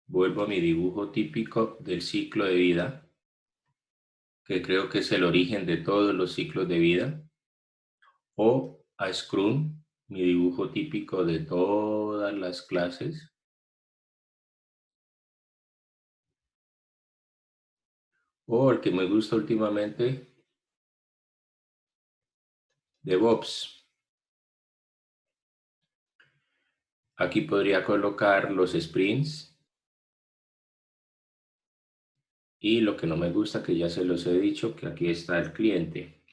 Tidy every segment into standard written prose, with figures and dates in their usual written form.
vuelvo a mi dibujo típico del ciclo de vida, que creo que es el origen de todos los ciclos de vida, o a Scrum, mi dibujo típico de todas las clases, o el que me gusta últimamente, DevOps. Aquí podría colocar los sprints y lo que no me gusta, que ya se los he dicho, que aquí está el cliente.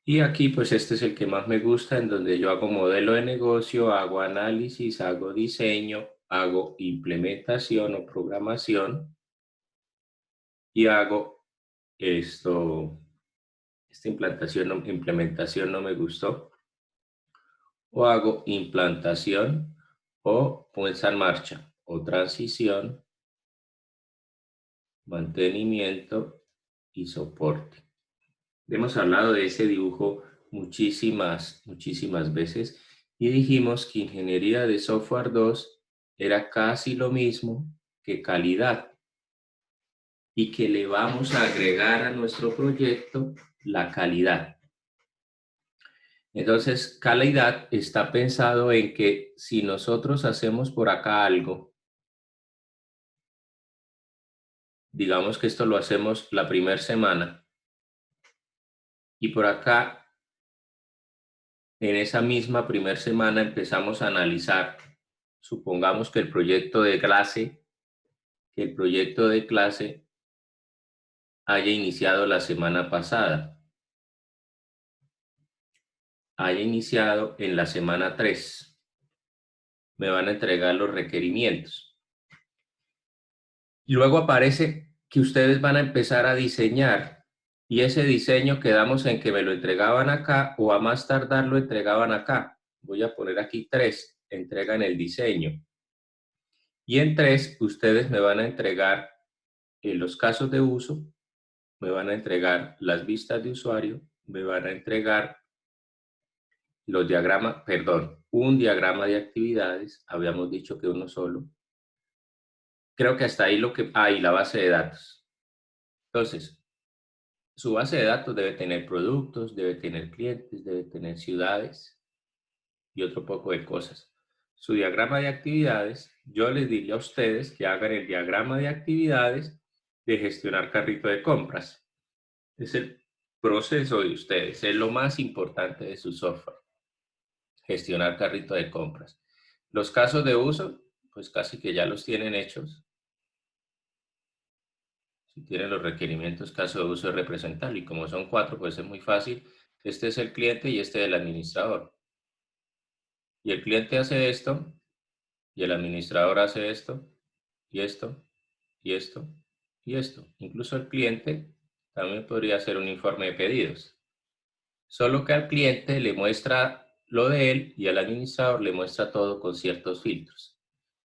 Y aquí pues este es el que más me gusta, en donde yo hago modelo de negocio, hago análisis, hago diseño, hago implementación o programación y hago esto. Esta implementación no me gustó. O hago implantación o puesta en marcha o transición, mantenimiento y soporte. Hemos hablado de ese dibujo muchísimas veces y dijimos que ingeniería de software 2 era casi lo mismo que calidad y que le vamos a agregar a nuestro proyecto la calidad. Entonces, calidad está pensado en que si nosotros hacemos por acá algo, digamos que esto lo hacemos la primera semana, y por acá, en esa misma primera semana empezamos a analizar, supongamos que el proyecto de clase haya iniciado la semana pasada, haya iniciado en la semana 3, me van a entregar los requerimientos. Y luego aparece que ustedes van a empezar a diseñar y ese diseño quedamos en que me lo entregaban acá o a más tardar lo entregaban acá. Voy a poner aquí 3, entregan el diseño. Y en 3 ustedes me van a entregar los casos de uso, me van a entregar las vistas de usuario, me van a entregar los diagramas, perdón, un diagrama de actividades, habíamos dicho que uno solo. Creo que hasta ahí y la base de datos. Entonces, su base de datos debe tener productos, debe tener clientes, debe tener ciudades y otro poco de cosas. Su diagrama de actividades, yo les diría a ustedes que hagan el diagrama de actividades de gestionar carrito de compras. Es el proceso de ustedes, es lo más importante de su software, gestionar carrito de compras. Los casos de uso, pues casi que ya los tienen hechos. Si tienen los requerimientos, caso de uso representable, y como son 4, pues es muy fácil. Este es el cliente y este es el administrador. Y el cliente hace esto, y el administrador hace esto, y esto, y esto, y esto. Incluso el cliente también podría hacer un informe de pedidos. Solo que al cliente le muestra lo de él y al administrador le muestra todo con ciertos filtros.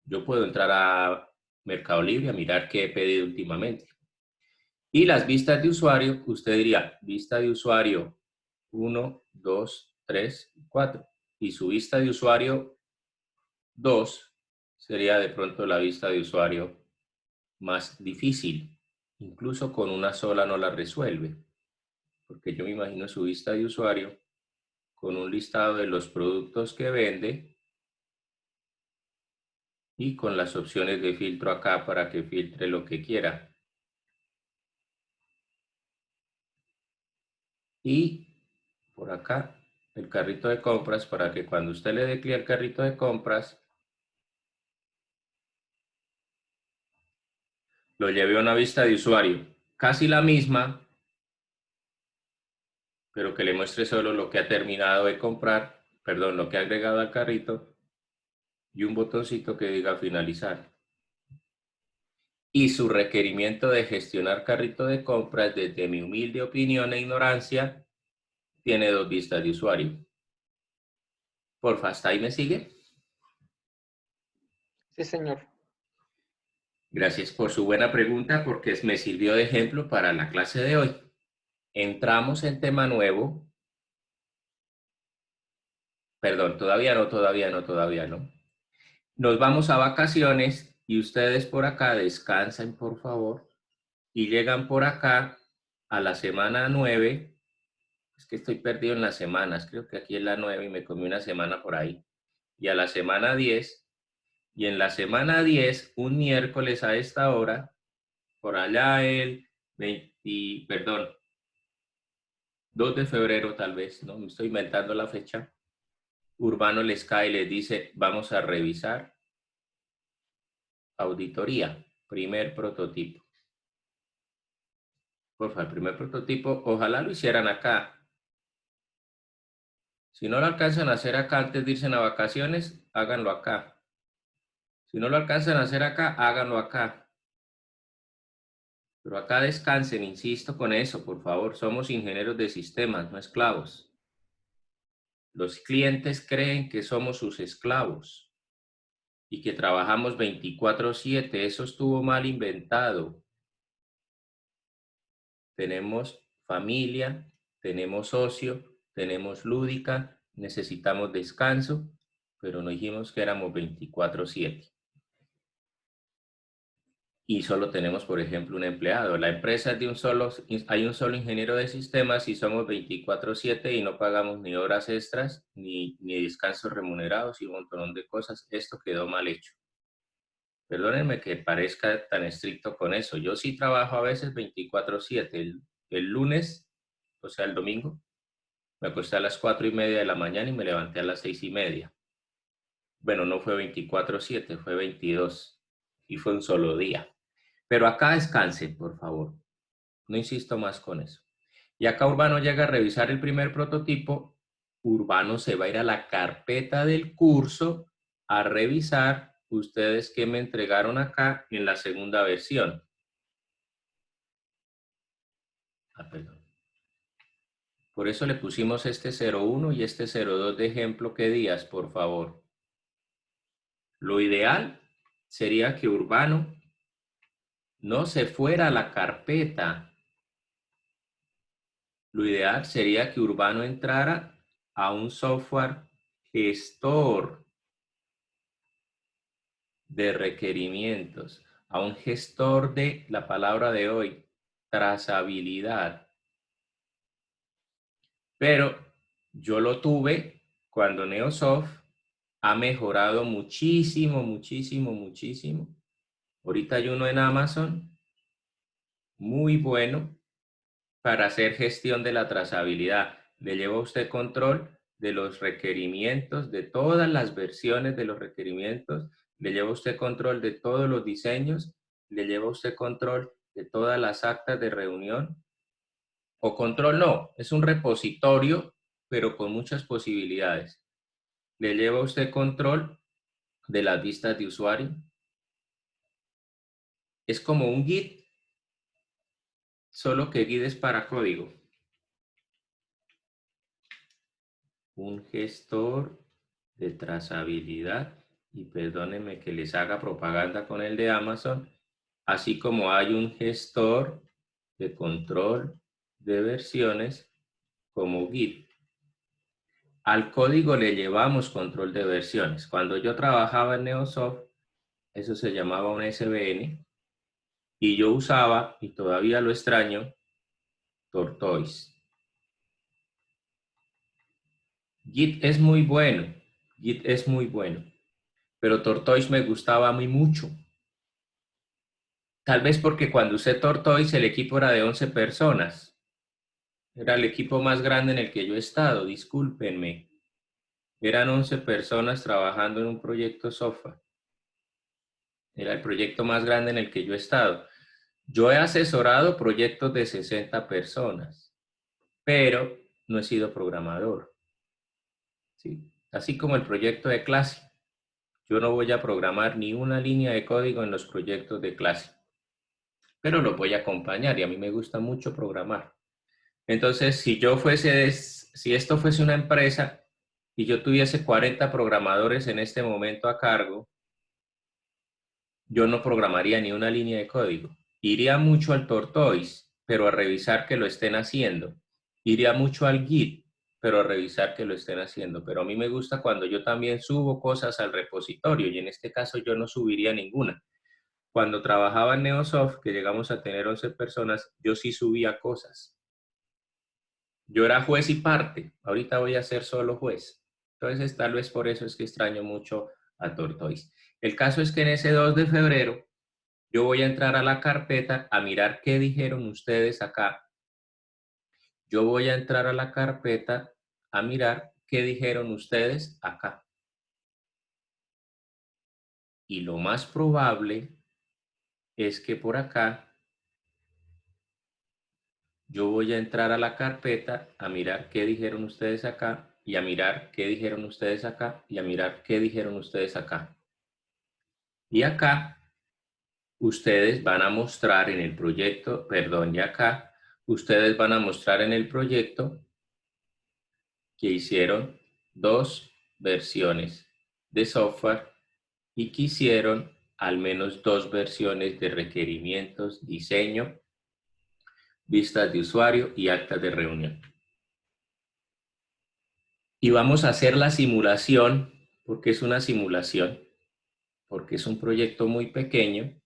Yo puedo entrar a Mercado Libre a mirar qué he pedido últimamente. Y las vistas de usuario, usted diría, vista de usuario 1, 2, 3, 4. Y su vista de usuario 2 sería de pronto la vista de usuario más difícil. Incluso con una sola no la resuelve. Porque yo me imagino su vista de usuario con un listado de los productos que vende y con las opciones de filtro acá para que filtre lo que quiera. Y por acá el carrito de compras para que cuando usted le dé clic al carrito de compras lo lleve a una vista de usuario casi la misma, pero que le muestre solo lo que ha terminado de comprar, perdón, lo que ha agregado al carrito y un botoncito que diga finalizar. Y su requerimiento de gestionar carrito de compras, desde mi humilde opinión e ignorancia, tiene 2 vistas de usuario. Porfa, ¿hasta ahí me sigue? Sí, señor. Gracias por su buena pregunta porque me sirvió de ejemplo para la clase de hoy. Entramos en tema nuevo. Perdón, todavía no. nos vamos a vacaciones y ustedes por acá descansen, por favor, y llegan por acá a la semana 9. Es que estoy perdido en las semanas, creo que aquí es la 9 y me comí una semana por ahí. Y a la semana 10, y en la semana 10, un miércoles a esta hora, por allá el 20, perdón, 2 de febrero tal vez, no me estoy inventando la fecha, Urbano les cae y les dice, vamos a revisar auditoría, primer prototipo. Por favor, el primer prototipo, ojalá lo hicieran acá. Si no lo alcanzan a hacer acá antes de irse a vacaciones, háganlo acá. Si no lo alcanzan a hacer acá, háganlo acá. Pero acá descansen, insisto con eso, por favor. Somos ingenieros de sistemas, no esclavos. Los clientes creen que somos sus esclavos y que trabajamos 24/7. Eso estuvo mal inventado. Tenemos familia, tenemos ocio, tenemos lúdica, necesitamos descanso, pero no dijimos que éramos 24/7. Y solo tenemos, por ejemplo, un empleado. La empresa es de hay un solo ingeniero de sistemas y somos 24/7 y no pagamos ni horas extras, ni descansos remunerados y un montón de cosas. Esto quedó mal hecho. Perdónenme que parezca tan estricto con eso. Yo sí trabajo a veces 24/7. El lunes, o sea, el domingo, me acosté a las 4:30 de la mañana y me levanté a las 6:30. Bueno, no fue 24/7, fue 22 y fue un solo día. Pero acá descansen, por favor. No insisto más con eso. Y acá Urbano llega a revisar el primer prototipo. Urbano se va a ir a la carpeta del curso a revisar ustedes que me entregaron acá en la segunda versión. Perdón. Por eso le pusimos este 01 y este 02 de ejemplo. ¿Qué días, por favor? Lo ideal sería que Urbano no se fuera a la carpeta. Lo ideal sería que Urbano entrara a un software gestor de requerimientos, a un gestor de la palabra de hoy, trazabilidad. Pero yo lo tuve cuando Neosoft ha mejorado muchísimo, muchísimo, muchísimo. Ahorita hay uno en Amazon muy bueno para hacer gestión de la trazabilidad. Le lleva a usted control de los requerimientos, de todas las versiones de los requerimientos, le lleva a usted control de todos los diseños, le lleva a usted control de todas las actas de reunión, o control no, es un repositorio, pero con muchas posibilidades. Le lleva a usted control de las vistas de usuario. Es como un Git, solo que Git es para código. Un gestor de trazabilidad, y perdónenme que les haga propaganda con el de Amazon, así como hay un gestor de control de versiones como Git. Al código le llevamos control de versiones. Cuando yo trabajaba en Neosoft, eso se llamaba un SVN, y yo usaba, y todavía lo extraño, Tortoise. Git es muy bueno, Git es muy bueno, pero Tortoise me gustaba a mí mucho. Tal vez porque cuando usé Tortoise el equipo era de 11 personas. Era el equipo más grande en el que yo he estado, discúlpenme. Eran 11 personas trabajando en un proyecto software. Era el proyecto más grande en el que yo he estado. Yo he asesorado proyectos de 60 personas, pero no he sido programador. ¿Sí? Así como el proyecto de clase. Yo no voy a programar ni una línea de código en los proyectos de clase, pero los voy a acompañar y a mí me gusta mucho programar. Entonces, si esto fuese una empresa y yo tuviese 40 programadores en este momento a cargo, yo no programaría ni una línea de código. Iría mucho al Tortoise, pero a revisar que lo estén haciendo. Iría mucho al Git, pero revisar que lo estén haciendo. Pero a mí me gusta cuando yo también subo cosas al repositorio, y en este caso yo no subiría ninguna. Cuando trabajaba en Neosoft, que llegamos a tener 11 personas, yo sí subía cosas. Yo era juez y parte, ahorita voy a ser solo juez. Entonces, tal vez por eso es que extraño mucho a Tortoise. El caso es que en ese 2 de febrero, yo voy a entrar a la carpeta a mirar qué dijeron ustedes acá. Yo voy a entrar a la carpeta a mirar qué dijeron ustedes acá. Y lo más probable es que por acá yo voy a entrar a la carpeta a mirar qué dijeron ustedes acá y a mirar qué dijeron ustedes acá y a mirar qué dijeron ustedes acá. Y acá ustedes van a mostrar en el proyecto, perdón, y acá ustedes van a mostrar en el proyecto que hicieron 2 versiones de software y que hicieron al menos 2 versiones de requerimientos, diseño, vistas de usuario y actas de reunión. Y vamos a hacer la simulación, porque es una simulación, porque es un proyecto muy pequeño.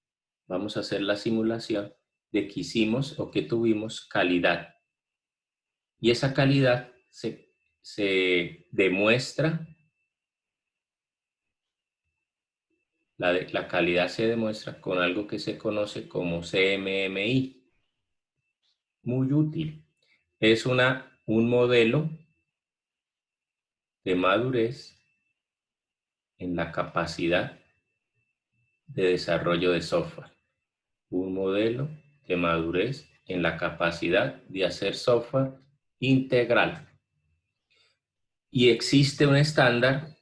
Vamos a hacer la simulación de que hicimos o que tuvimos calidad. Y esa calidad se demuestra, la calidad se demuestra con algo que se conoce como CMMI. Muy útil. Es un modelo de madurez en la capacidad de desarrollo de software. Un modelo de madurez en la capacidad de hacer software integral. Y existe un estándar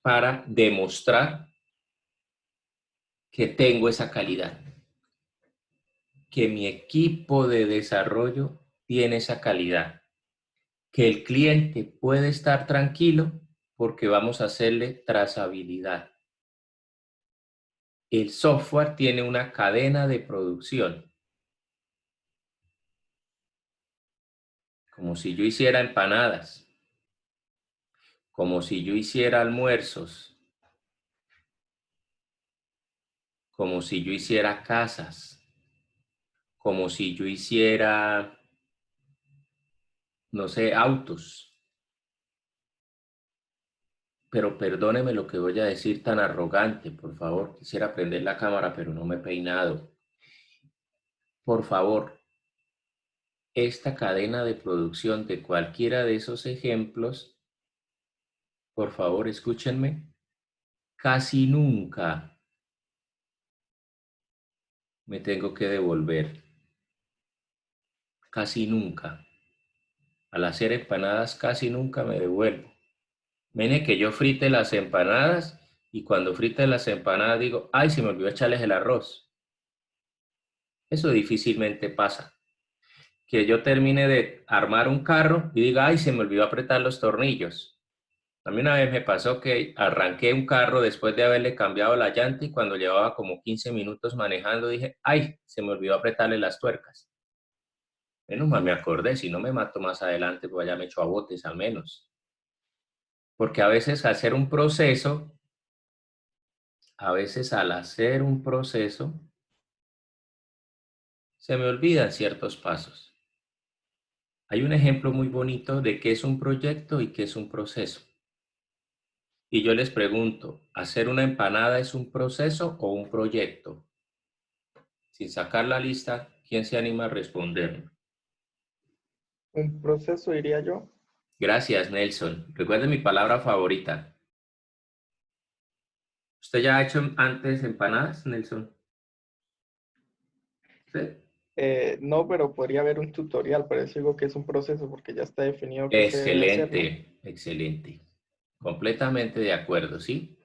para demostrar que tengo esa calidad, que mi equipo de desarrollo tiene esa calidad, que el cliente puede estar tranquilo porque vamos a hacerle trazabilidad. El software tiene una cadena de producción. Como si yo hiciera empanadas, como si yo hiciera almuerzos, como si yo hiciera casas, como si yo hiciera, no sé, autos. Pero perdóneme lo que voy a decir tan arrogante, por favor. Quisiera prender la cámara, pero no me he peinado. Por favor, esta cadena de producción de cualquiera de esos ejemplos, por favor, escúchenme, casi nunca me tengo que devolver. Casi nunca. Al hacer empanadas casi nunca me devuelvo. Viene que yo frite las empanadas y cuando frite las empanadas digo, ay, se me olvidó echarles el arroz. Eso difícilmente pasa. Que yo termine de armar un carro y diga, ay, se me olvidó apretar los tornillos. A mí una vez me pasó que arranqué un carro después de haberle cambiado la llanta y cuando llevaba como 15 minutos manejando dije, ay, se me olvidó apretarle las tuercas. Menos mal me acordé, si no me mato más adelante, pues ya me echo a botes al menos. Porque a veces hacer un proceso, a veces al hacer un proceso, se me olvidan ciertos pasos. Hay un ejemplo muy bonito de qué es un proyecto y qué es un proceso. Y yo les pregunto, ¿hacer una empanada es un proceso o un proyecto? Sin sacar la lista, ¿quién se anima a responderme? Un proceso, diría yo. Gracias, Nelson. Recuerde mi palabra favorita. ¿Usted ya ha hecho antes empanadas, Nelson? ¿Sí? No, pero podría haber un tutorial, por eso digo que es un proceso, porque ya está definido que se debe hacer, ¿no? Excelente, excelente. Completamente de acuerdo, ¿sí?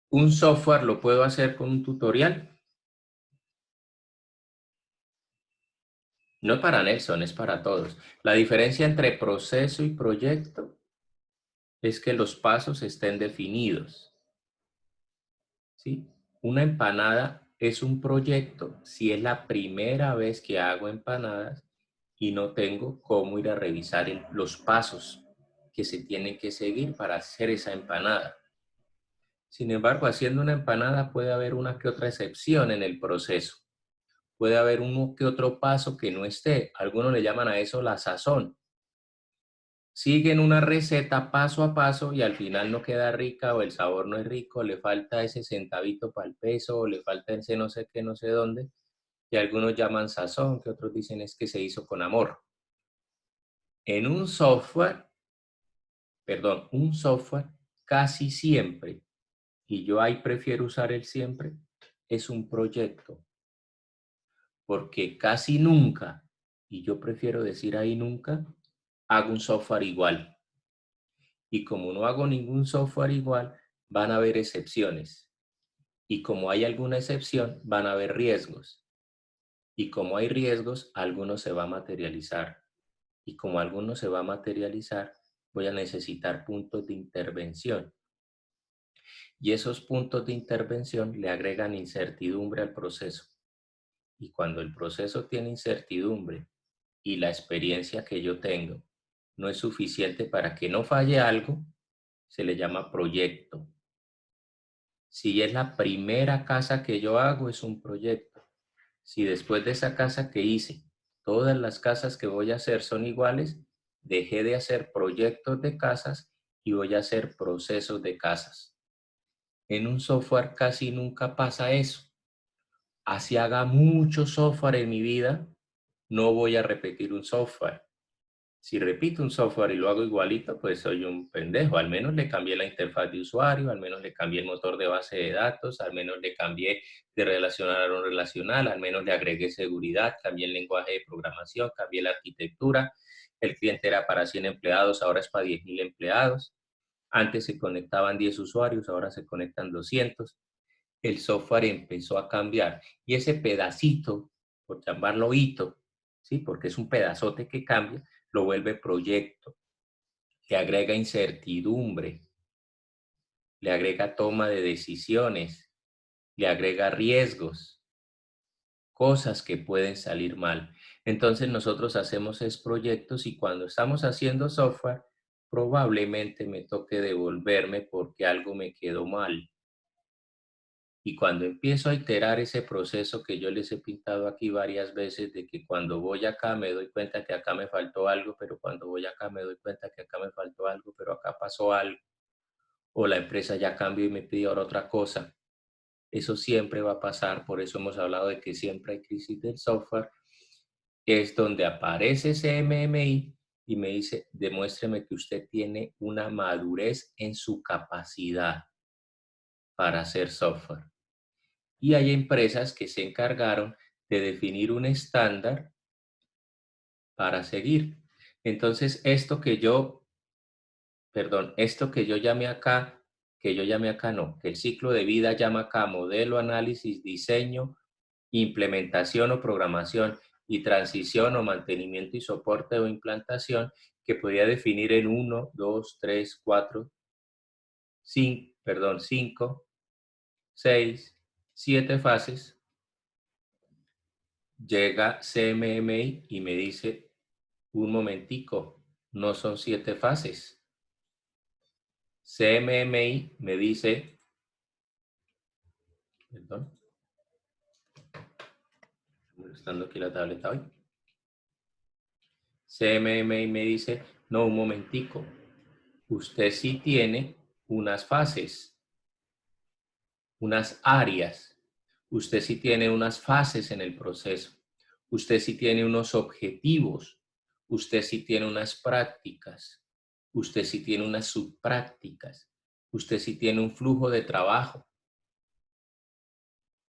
¿Un software lo puedo hacer con un tutorial? No es para Nelson, es para todos. La diferencia entre proceso y proyecto es que los pasos estén definidos, ¿sí? Una empanada es un proyecto si es la primera vez que hago empanadas y no tengo cómo ir a revisar los pasos. que se tienen que seguir para hacer esa empanada. Sin embargo, haciendo una empanada puede haber una que otra excepción en el proceso. Puede haber uno que otro paso que no esté. Algunos le llaman a eso la sazón. Siguen una receta paso a paso y al final no queda rica o el sabor no es rico, le falta ese centavito para el peso o le falta ese no sé qué, no sé dónde. Y algunos llaman sazón, que otros dicen es que se hizo con amor. En un software casi siempre, y yo ahí prefiero usar el siempre, es un proyecto. Porque casi nunca, y yo prefiero decir ahí nunca, hago un software igual. Y como no hago ningún software igual, van a haber excepciones. Y como hay alguna excepción, van a haber riesgos. Y como hay riesgos, alguno se va a materializar. Y como alguno se va a materializar, voy a necesitar puntos de intervención. Y esos puntos de intervención le agregan incertidumbre al proceso. Y cuando el proceso tiene incertidumbre y la experiencia que yo tengo no es suficiente para que no falle algo, se le llama proyecto. Si es la primera casa que yo hago, es un proyecto. Si después de esa casa que hice, todas las casas que voy a hacer son iguales, dejé de hacer proyectos de casas y voy a hacer procesos de casas. En un software casi nunca pasa eso. Así haga mucho software en mi vida, no voy a repetir un software. Si repito un software y lo hago igualito, pues soy un pendejo. Al menos le cambié la interfaz de usuario, al menos le cambié el motor de base de datos, al menos le cambié de relacional a no relacional, al menos le agregué seguridad, cambié el lenguaje de programación, cambié la arquitectura. El cliente era para 100 empleados, ahora es para 10.000 empleados. Antes se conectaban 10 usuarios, ahora se conectan 200. El software empezó a cambiar y ese pedacito, por llamarlo hito, ¿sí? Porque es un pedazote que cambia, lo vuelve proyecto, le agrega incertidumbre, le agrega toma de decisiones, le agrega riesgos, cosas que pueden salir mal. Entonces nosotros hacemos esos proyectos y cuando estamos haciendo software, probablemente me toque devolverme porque algo me quedó mal. Y cuando empiezo a iterar ese proceso que yo les he pintado aquí varias veces, de que cuando voy acá me doy cuenta que acá me faltó algo, pero cuando voy acá me doy cuenta que acá me faltó algo, pero acá pasó algo, o la empresa ya cambió y me pidió ahora otra cosa. Eso siempre va a pasar, por eso hemos hablado de que siempre hay crisis del software, es donde aparece ese MMI y me dice, demuéstreme que usted tiene una madurez en su capacidad para hacer software. Y hay empresas que se encargaron de definir un estándar para seguir. Entonces, esto que yo llamé acá, que el ciclo de vida llama acá modelo, análisis, diseño, implementación o programación y transición o mantenimiento y soporte o implantación, que podía definir en 1, 2, 3, 4, 5, 6, 7 fases. Llega CMMI y me dice, un momentico, no son 7 fases. CMMI me dice, perdón, molestando aquí la tableta hoy. CMMI me dice, no, un momentico, usted sí tiene unas fases, unas áreas, usted sí tiene unas fases en el proceso, usted sí tiene unos objetivos, usted sí tiene unas prácticas, usted sí tiene unas subprácticas, usted sí tiene un flujo de trabajo,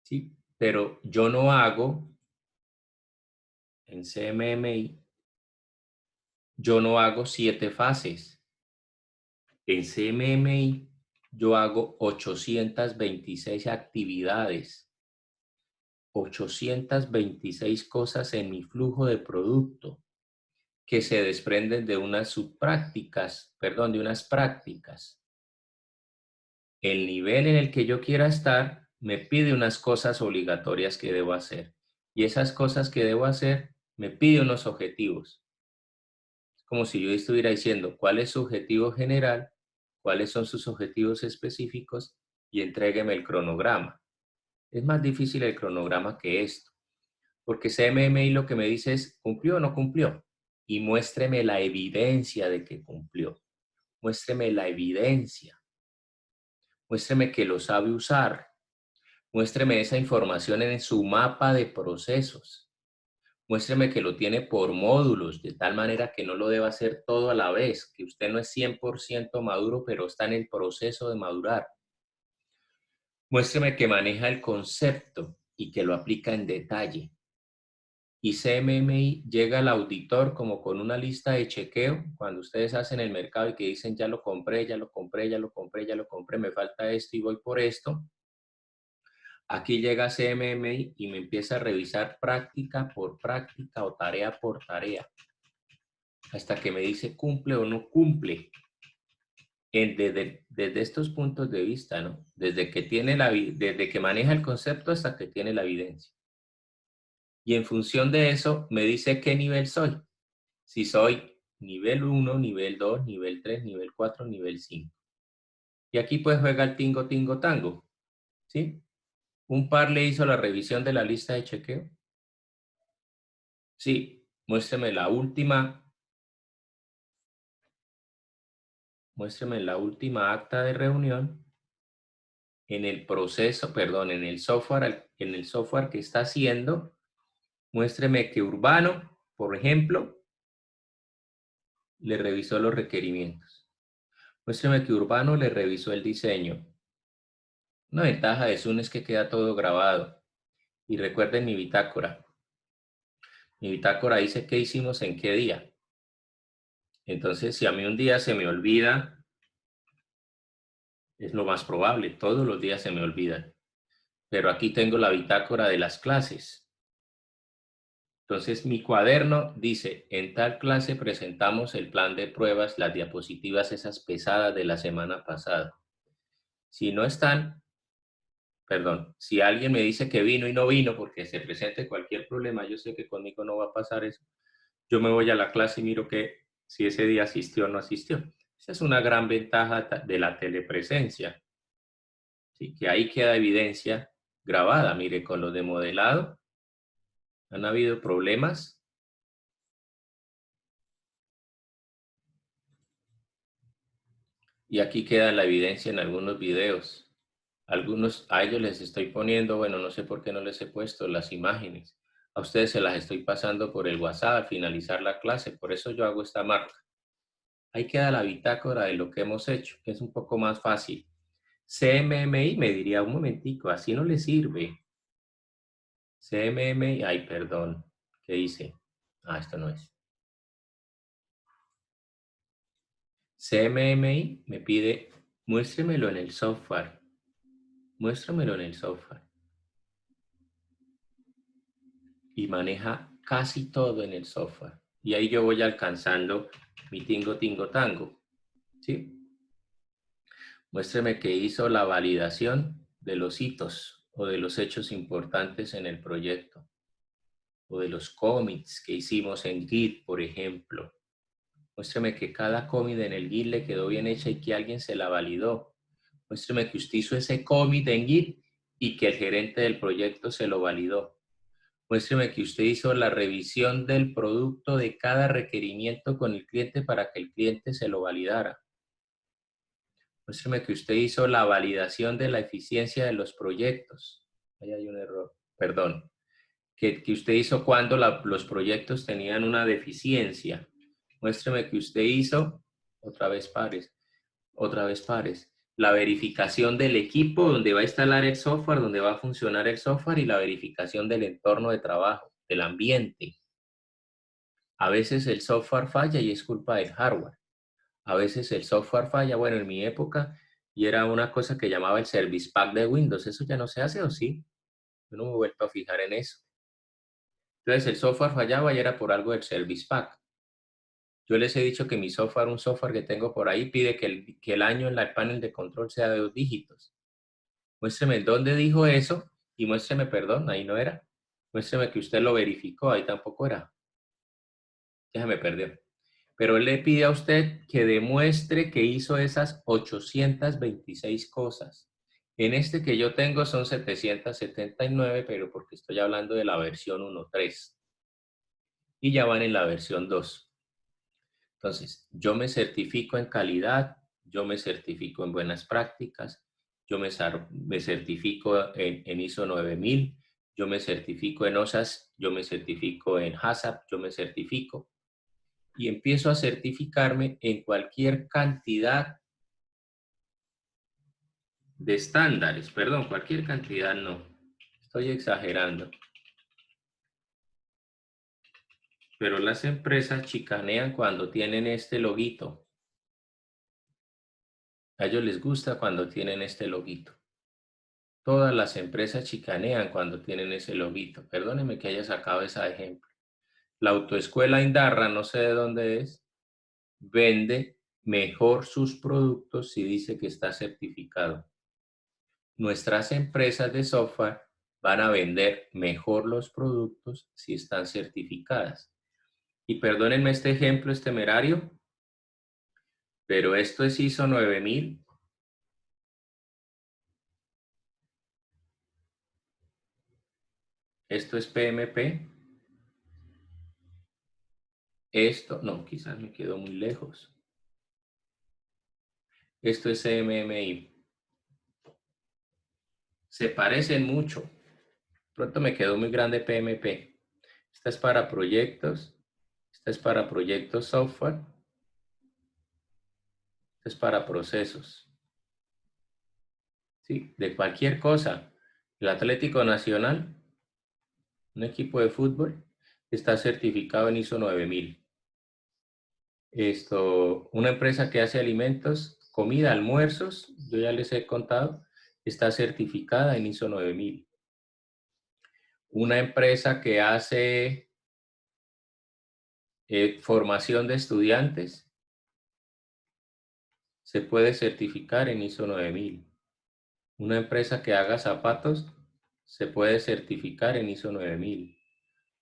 ¿sí? Pero yo no hago, en CMMI, yo no hago 7 fases. En CMMI, yo hago 826 actividades, 826 cosas en mi flujo de producto que se desprenden de unas subprácticas, perdón, de unas prácticas. El nivel en el que yo quiera estar me pide unas cosas obligatorias que debo hacer. Y esas cosas que debo hacer me pide unos objetivos. como si yo estuviera diciendo cuál es su objetivo general, cuáles son sus objetivos específicos y entrégueme el cronograma. Es más difícil el cronograma que esto, porque CMMI lo que me dice es, ¿cumplió o no cumplió? Y muéstreme la evidencia de que cumplió. Muéstreme la evidencia. Muéstreme que lo sabe usar. Muéstreme esa información en su mapa de procesos. Muéstreme que lo tiene por módulos, de tal manera que no lo deba hacer todo a la vez, que usted no es 100% maduro, pero está en el proceso de madurar. Muéstreme que maneja el concepto y que lo aplica en detalle. Y CMMI llega al auditor como con una lista de chequeo, cuando ustedes hacen el mercado y que dicen ya lo compré, ya lo compré, ya lo compré, ya lo compré, me falta esto y voy por esto. Aquí llega CMMI y me empieza a revisar práctica por práctica o tarea por tarea, hasta que me dice cumple o no cumple. Desde estos puntos de vista, ¿no? Desde que maneja el concepto hasta que tiene la evidencia. Y en función de eso me dice qué nivel soy. Si soy nivel 1, nivel 2, nivel 3, nivel 4, nivel 5. Y aquí pues juega el tingo, tingo, tango. ¿Sí? Un par le hizo la revisión de la lista de chequeo. Sí, muéstreme la última acta de reunión en el proceso, perdón, en el software que está haciendo. Muéstreme que Urbano, por ejemplo, le revisó los requerimientos. Muéstreme que Urbano le revisó el diseño. Una ventaja de Zoom es que queda todo grabado. Y recuerden mi bitácora. Mi bitácora dice qué hicimos en qué día. Entonces, si a mí un día se me olvida, es lo más probable, todos los días se me olvidan. Pero aquí tengo la bitácora de las clases. Entonces, mi cuaderno dice, en tal clase presentamos el plan de pruebas, las diapositivas esas pesadas de la semana pasada. Si no están, perdón, si alguien me dice que vino y no vino porque se presente cualquier problema, yo sé que conmigo no va a pasar eso. Yo me voy a la clase y miro que si ese día asistió o no asistió. Esa es una gran ventaja de la telepresencia. ¿Sí? Que ahí queda evidencia grabada. Mire, con los de modelado han habido problemas. Y aquí queda la evidencia en algunos videos. A ellos les estoy poniendo, bueno, no sé por qué no les he puesto las imágenes. A ustedes se las estoy pasando por el WhatsApp al finalizar la clase, por eso yo hago esta marca. Ahí queda la bitácora de lo que hemos hecho, que es un poco más fácil. CMMI me diría, un momentico, así no le sirve. CMMI, ay, perdón, ¿qué hice? Ah, esto no es. CMMI me pide, muéstremelo en el software. Muéstramelo en el software. Y maneja casi todo en el software. Y ahí yo voy alcanzando mi tingo, tingo, tango. ¿Sí? Muéstreme que hizo la validación de los hitos o de los hechos importantes en el proyecto. O de los commits que hicimos en Git, por ejemplo. Muéstreme que cada commit en el Git le quedó bien hecha y que alguien se la validó. Muéstreme que usted hizo ese commit en Git y que el gerente del proyecto se lo validó. Muéstreme que usted hizo la revisión del producto de cada requerimiento con el cliente para que el cliente se lo validara. Muéstreme que usted hizo la validación de la eficiencia de los proyectos. Ahí hay un error, perdón. Que usted hizo cuando los proyectos tenían una deficiencia. Muéstreme que usted hizo, otra vez pares, la verificación del equipo donde va a instalar el software, donde va a funcionar el software y la verificación del entorno de trabajo, del ambiente. A veces el software falla y es culpa del hardware. A veces el software falla, bueno, en mi época, y era una cosa que llamaba el Service Pack de Windows. ¿Eso ya no se hace o sí? Yo no me he vuelto a fijar en eso. Entonces el software fallaba y era por algo del Service Pack. Yo les he dicho que mi software, un software que tengo por ahí, pide que el año en el panel de control sea de 2 dígitos. Muéstreme dónde dijo eso y muéstreme, perdón, ahí no era. Muéstreme que usted lo verificó, ahí tampoco era. Ya se me perdió. pero él le pide a usted que demuestre que hizo esas 826 cosas. En este que yo tengo son 779, pero porque estoy hablando de la versión 1.3. Y ya van en la versión 2. Entonces, yo me certifico en calidad, yo me certifico en buenas prácticas, yo me certifico en ISO 9000, yo me certifico en OSAS, yo me certifico en HACCP, yo me certifico y empiezo a certificarme en cualquier cantidad de estándares, perdón, cualquier cantidad no, estoy exagerando. Pero las empresas chicanean cuando tienen este loguito. A ellos les gusta cuando tienen este loguito. Todas las empresas chicanean cuando tienen ese loguito. Perdóneme que haya sacado ese ejemplo. La autoescuela Indarra, no sé de dónde es, vende mejor sus productos si dice que está certificado. Nuestras empresas de software van a vender mejor los productos si están certificadas. Y perdónenme este ejemplo, es temerario, pero esto es ISO 9000. Esto es PMP. Esto, no, quizás me quedo muy lejos. Esto es CMMI. Se parecen mucho. Pronto me quedó muy grande PMP. Esta es para proyectos. Esta es para proyectos software. Esta es para procesos. Sí, de cualquier cosa. El Atlético Nacional, un equipo de fútbol, está certificado en ISO 9000. Una empresa que hace alimentos, comida, almuerzos, yo ya les he contado, está certificada en ISO 9000. Una empresa que hace formación de estudiantes se puede certificar en ISO 9000. Una empresa que haga zapatos se puede certificar en ISO 9000.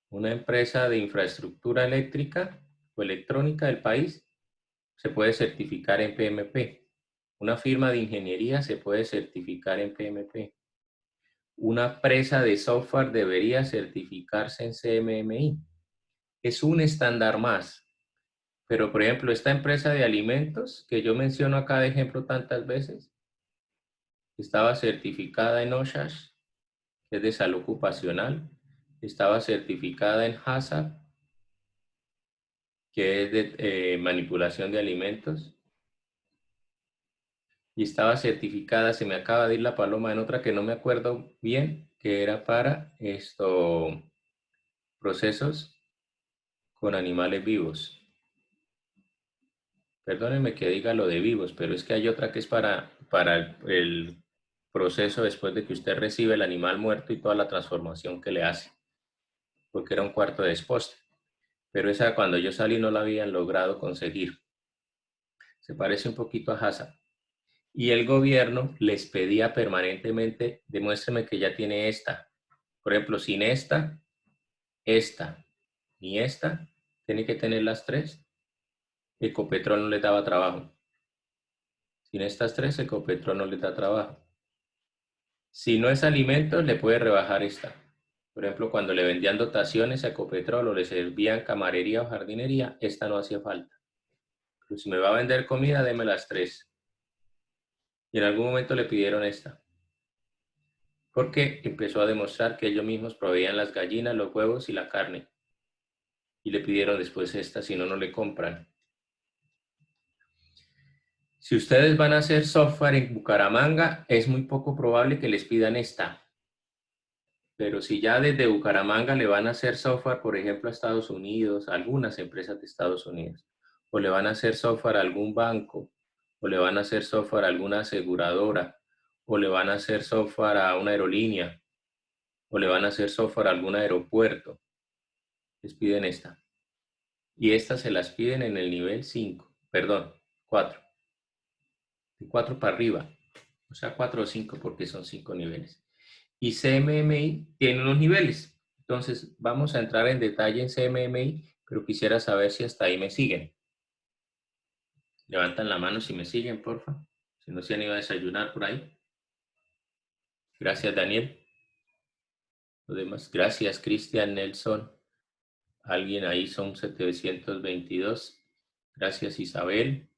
Una empresa de infraestructura eléctrica o electrónica del país se puede certificar en PMP. Una firma de ingeniería se puede certificar en PMP. Una empresa de software debería certificarse en CMMI. Es un estándar más. Pero, por ejemplo, esta empresa de alimentos que yo menciono acá de ejemplo tantas veces, estaba certificada en OSHASH, que es de salud ocupacional, estaba certificada en HACCP, que es de manipulación de alimentos, y estaba certificada, se me acaba de ir la paloma, en otra que no me acuerdo bien, que era para procesos con animales vivos. Perdónenme que diga lo de vivos, pero es que hay otra que es para el proceso después de que usted recibe el animal muerto y toda la transformación que le hace, porque era un cuarto de exposte. Pero esa cuando yo salí no la habían logrado conseguir. Se parece un poquito a HACCP. Y el gobierno les pedía permanentemente, demuéstreme que ya tiene esta. Por ejemplo, sin esta, ni esta, tiene que tener las tres. Ecopetrol no les daba trabajo. Sin estas tres, Ecopetrol no les da trabajo. Si no es alimentos, le puede rebajar esta. Por ejemplo, cuando le vendían dotaciones a Ecopetrol o le servían camarería o jardinería, esta no hacía falta. Pero si me va a vender comida, deme las tres. Y en algún momento le pidieron esta. Porque empezó a demostrar que ellos mismos proveían las gallinas, los huevos y la carne. Y le pidieron después esta, si no, no le compran. Si ustedes van a hacer software en Bucaramanga, es muy poco probable que les pidan esta. Pero si ya desde Bucaramanga le van a hacer software, por ejemplo, a Estados Unidos, a algunas empresas de Estados Unidos, o le van a hacer software a algún banco, o le van a hacer software a alguna aseguradora, o le van a hacer software a una aerolínea, o le van a hacer software a algún aeropuerto, les piden esta. Y estas se las piden en el nivel 5, perdón, 4. De 4 para arriba, o sea, 4 o 5 porque son 5 niveles. Y CMMI tiene unos niveles. Entonces, vamos a entrar en detalle en CMMI, pero quisiera saber si hasta ahí me siguen. Levantan la mano si me siguen, porfa. Si no se han ido a desayunar por ahí. Gracias, Daniel. Los demás, gracias, Cristian Nelson. Alguien ahí son 722. Gracias, Isabel.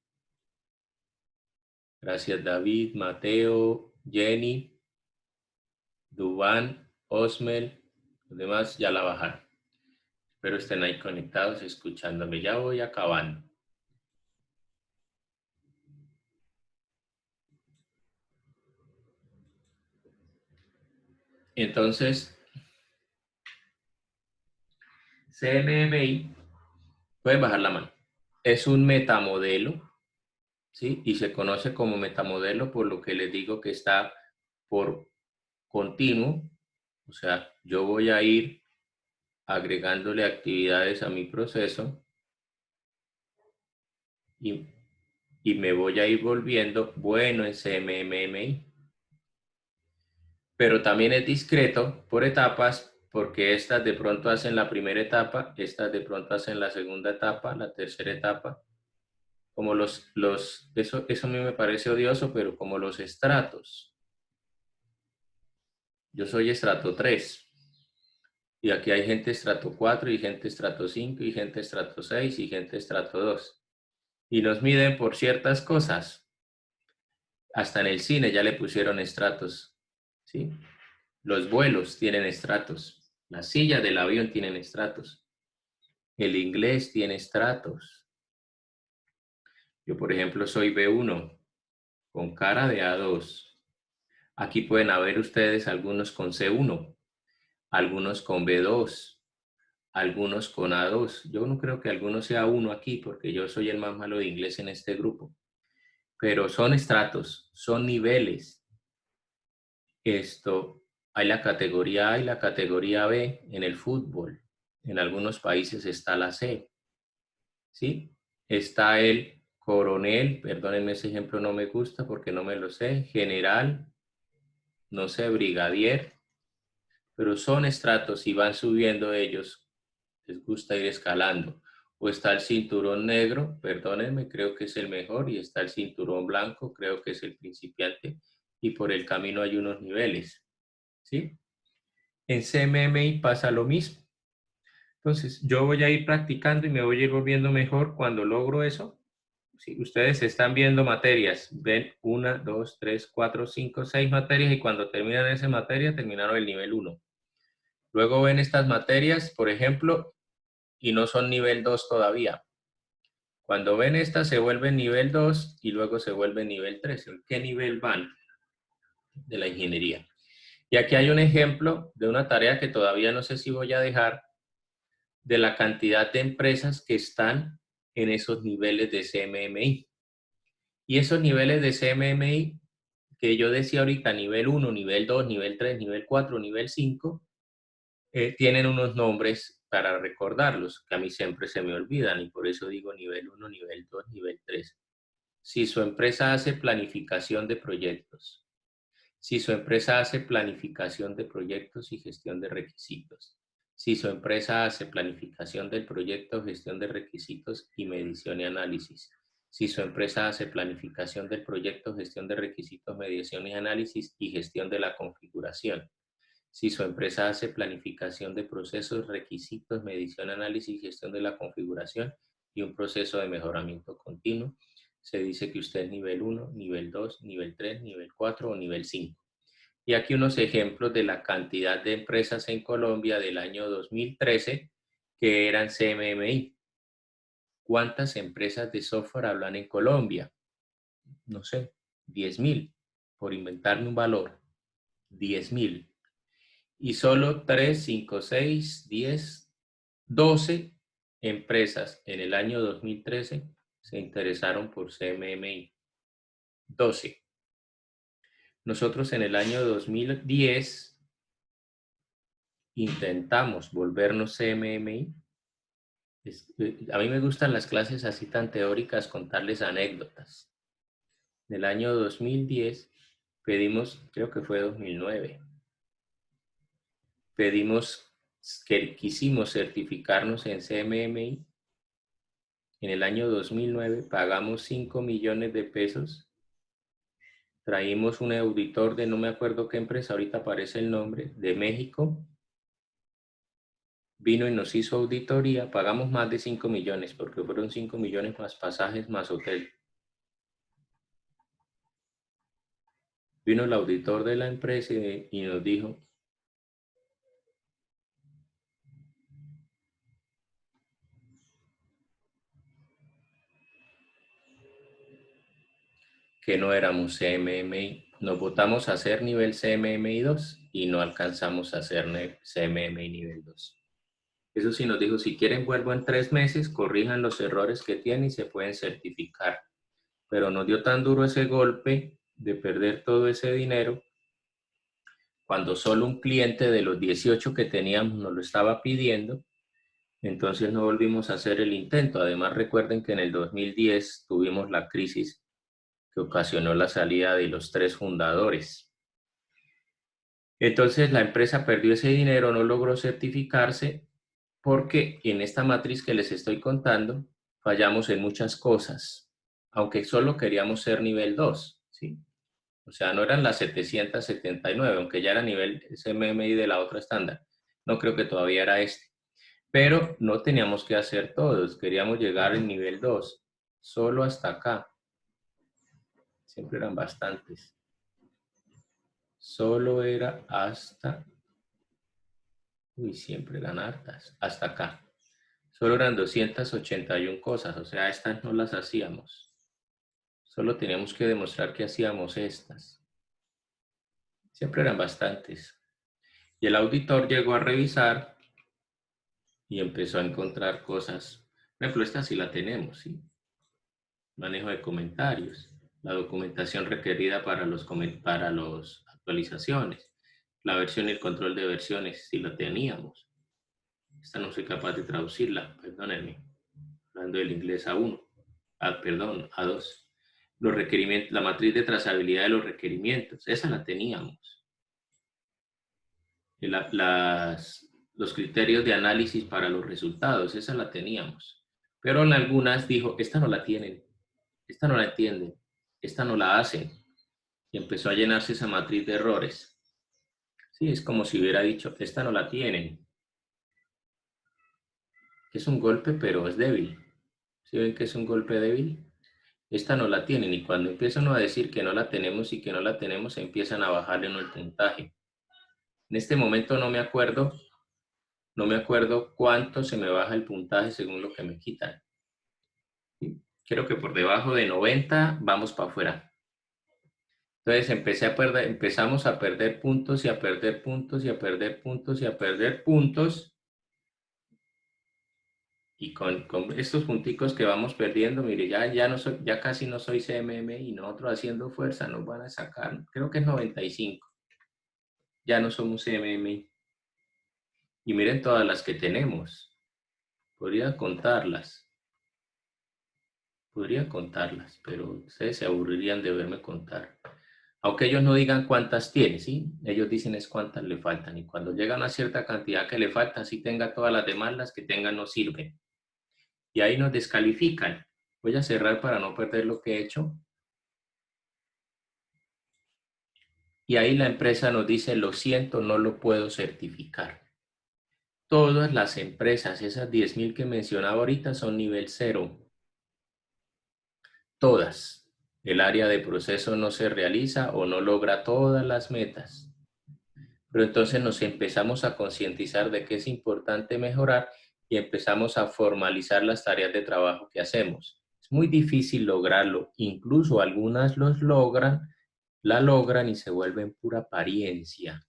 Gracias, David, Mateo, Jenny, Dubán, Osmel. Los demás ya la bajaron. Espero estén ahí conectados, escuchándome. Ya voy acabando. Entonces, CMMI, pueden bajar la mano. Es un metamodelo, ¿sí? Y se conoce como metamodelo por lo que les digo que está por continuo. O sea, yo voy a ir agregándole actividades a mi proceso y, y me voy a ir volviendo bueno en CMMI. Pero también es discreto por etapas, porque estas de pronto hacen la primera etapa, estas de pronto hacen la segunda etapa, la tercera etapa, como eso a mí me parece odioso, pero como los estratos. Yo soy estrato 3 y aquí hay gente estrato 4 y gente estrato 5 y gente estrato 6 y gente estrato 2. Y nos miden por ciertas cosas. Hasta en el cine ya le pusieron estratos, ¿sí? Los vuelos tienen estratos, las sillas del avión tienen estratos, el inglés tiene estratos. Yo, por ejemplo, soy B1 con cara de A2. Aquí pueden haber ustedes algunos con C1, algunos con B2, algunos con A2. Yo no creo que alguno sea uno aquí porque yo soy el más malo de inglés en este grupo. Pero son estratos, son niveles. Hay la categoría A y la categoría B en el fútbol. En algunos países está la C, ¿sí? Está el coronel, perdónenme, ese ejemplo no me gusta porque no me lo sé, general, no sé, brigadier, pero son estratos y van subiendo ellos, les gusta ir escalando. O está el cinturón negro, perdónenme, creo que es el mejor, y está el cinturón blanco, creo que es el principiante, y por el camino hay unos niveles, ¿sí? En CMMI pasa lo mismo. Entonces, yo voy a ir practicando y me voy a ir volviendo mejor cuando logro eso. Si ustedes están viendo materias, ven 1, 2, 3, 4, 5, 6 materias y cuando terminan esa materia, terminaron el nivel 1. Luego ven estas materias, por ejemplo, y no son nivel 2 todavía. Cuando ven estas se vuelven nivel 2 y luego se vuelven nivel 3. ¿En qué nivel van de la ingeniería? Y aquí hay un ejemplo de una tarea que todavía no sé si voy a dejar, de la cantidad de empresas que están en esos niveles de CMMI. Y esos niveles de CMMI que yo decía ahorita, nivel 1, nivel 2, nivel 3, nivel 4, nivel 5, tienen unos nombres para recordarlos, que a mí siempre se me olvidan y por eso digo nivel 1, nivel 2, nivel 3. Si su empresa hace planificación de proyectos, si su empresa hace planificación de proyectos y gestión de requisitos, si su empresa hace planificación del proyecto, gestión de requisitos y medición y análisis, si su empresa hace planificación del proyecto, gestión de requisitos, medición y análisis y gestión de la configuración, si su empresa hace planificación de procesos, requisitos, medición, análisis y gestión de la configuración y un proceso de mejoramiento continuo, se dice que usted es nivel 1, nivel 2, nivel 3, nivel 4 o nivel 5. Y aquí unos ejemplos de la cantidad de empresas en Colombia del año 2013 que eran CMMI. ¿Cuántas empresas de software hablan en Colombia? No sé, 10.000, por inventarme un valor, 10.000. Y solo 3, 5, 6, 10, 12 empresas en el año 2013 se interesaron por CMMI. 12. Nosotros en el año 2010 intentamos volvernos CMMI. A mí me gustan las clases así tan teóricas, contarles anécdotas. En el año 2010 pedimos, creo que fue 2009, pedimos que quisimos certificarnos en CMMI en el año 2009 pagamos 5 millones de pesos. Traímos un auditor de no me acuerdo qué empresa, ahorita aparece el nombre, de México. Vino y nos hizo auditoría, pagamos más de 5 millones, porque fueron 5 millones más pasajes más hotel. Vino el auditor de la empresa y nos dijo que no éramos CMMI. Nos votamos a hacer nivel CMMI 2 y no alcanzamos a hacer CMMI nivel 2. Eso sí nos dijo, si quieren vuelvo en 3 meses, corrijan los errores que tienen y se pueden certificar. Pero nos dio tan duro ese golpe de perder todo ese dinero, cuando solo un cliente de los 18 que teníamos nos lo estaba pidiendo, entonces no volvimos a hacer el intento. Además recuerden que en el 2010 tuvimos la crisis que ocasionó la salida de los 3 fundadores. Entonces la empresa perdió ese dinero, no logró certificarse porque en esta matriz que les estoy contando fallamos en muchas cosas, aunque solo queríamos ser nivel 2, ¿sí? O sea, no eran las 779, aunque ya era nivel CMMI de la otra estándar. No creo que todavía era este. Pero no teníamos que hacer todos, queríamos llegar al nivel 2, solo hasta acá. Siempre eran bastantes. Solo era hasta, siempre eran hartas, hasta acá. Solo eran 281 cosas, o sea, estas no las hacíamos. Solo teníamos que demostrar que hacíamos estas. Siempre eran bastantes. Y el auditor llegó a revisar y empezó a encontrar cosas. Por ejemplo, esta sí la tenemos, ¿sí? Manejo de comentarios, la documentación requerida para las actualizaciones, la versión y el control de versiones, sí la teníamos. Esta no soy capaz de traducirla, perdónenme, hablando del inglés A1, perdón, A2. Los requerimientos, la matriz de trazabilidad de los requerimientos, esa la teníamos. Los criterios de análisis para los resultados, esa la teníamos. Pero en algunas dijo, esta no la tienen, esta no la entienden, esta no la hacen. Y empezó a llenarse esa matriz de errores. Sí, es como si hubiera dicho, esta no la tienen. Es un golpe, pero es débil. ¿Sí ven que es un golpe débil? Esta no la tienen. Y cuando empiezan a decir que no la tenemos y que no la tenemos, empiezan a bajarle el puntaje. En este momento no me acuerdo cuánto se me baja el puntaje según lo que me quitan. ¿Sí? Creo que por debajo de 90 vamos para afuera. Entonces empezamos a perder puntos y a perder puntos y a perder puntos y a perder puntos. Y con estos punticos que vamos perdiendo, mire, ya casi no soy CMM y nosotros haciendo fuerza nos van a sacar, creo que es 95. Ya no somos CMM. Y miren todas las que tenemos. Podría contarlas, pero ustedes se aburrirían de verme contar. Aunque ellos no digan cuántas tiene, ¿sí? Ellos dicen es cuántas le faltan. Y cuando llega una cierta cantidad que le falta, si tenga todas las demás, las que tengan no sirven. Y ahí nos descalifican. Voy a cerrar para no perder lo que he hecho. Y ahí la empresa nos dice, lo siento, no lo puedo certificar. Todas las empresas, esas 10.000 que mencionaba ahorita, son nivel 0. Todas. El área de proceso no se realiza o no logra todas las metas. Pero entonces nos empezamos a concientizar de que es importante mejorar y empezamos a formalizar las tareas de trabajo que hacemos. Es muy difícil lograrlo, incluso algunas la logran y se vuelven pura apariencia.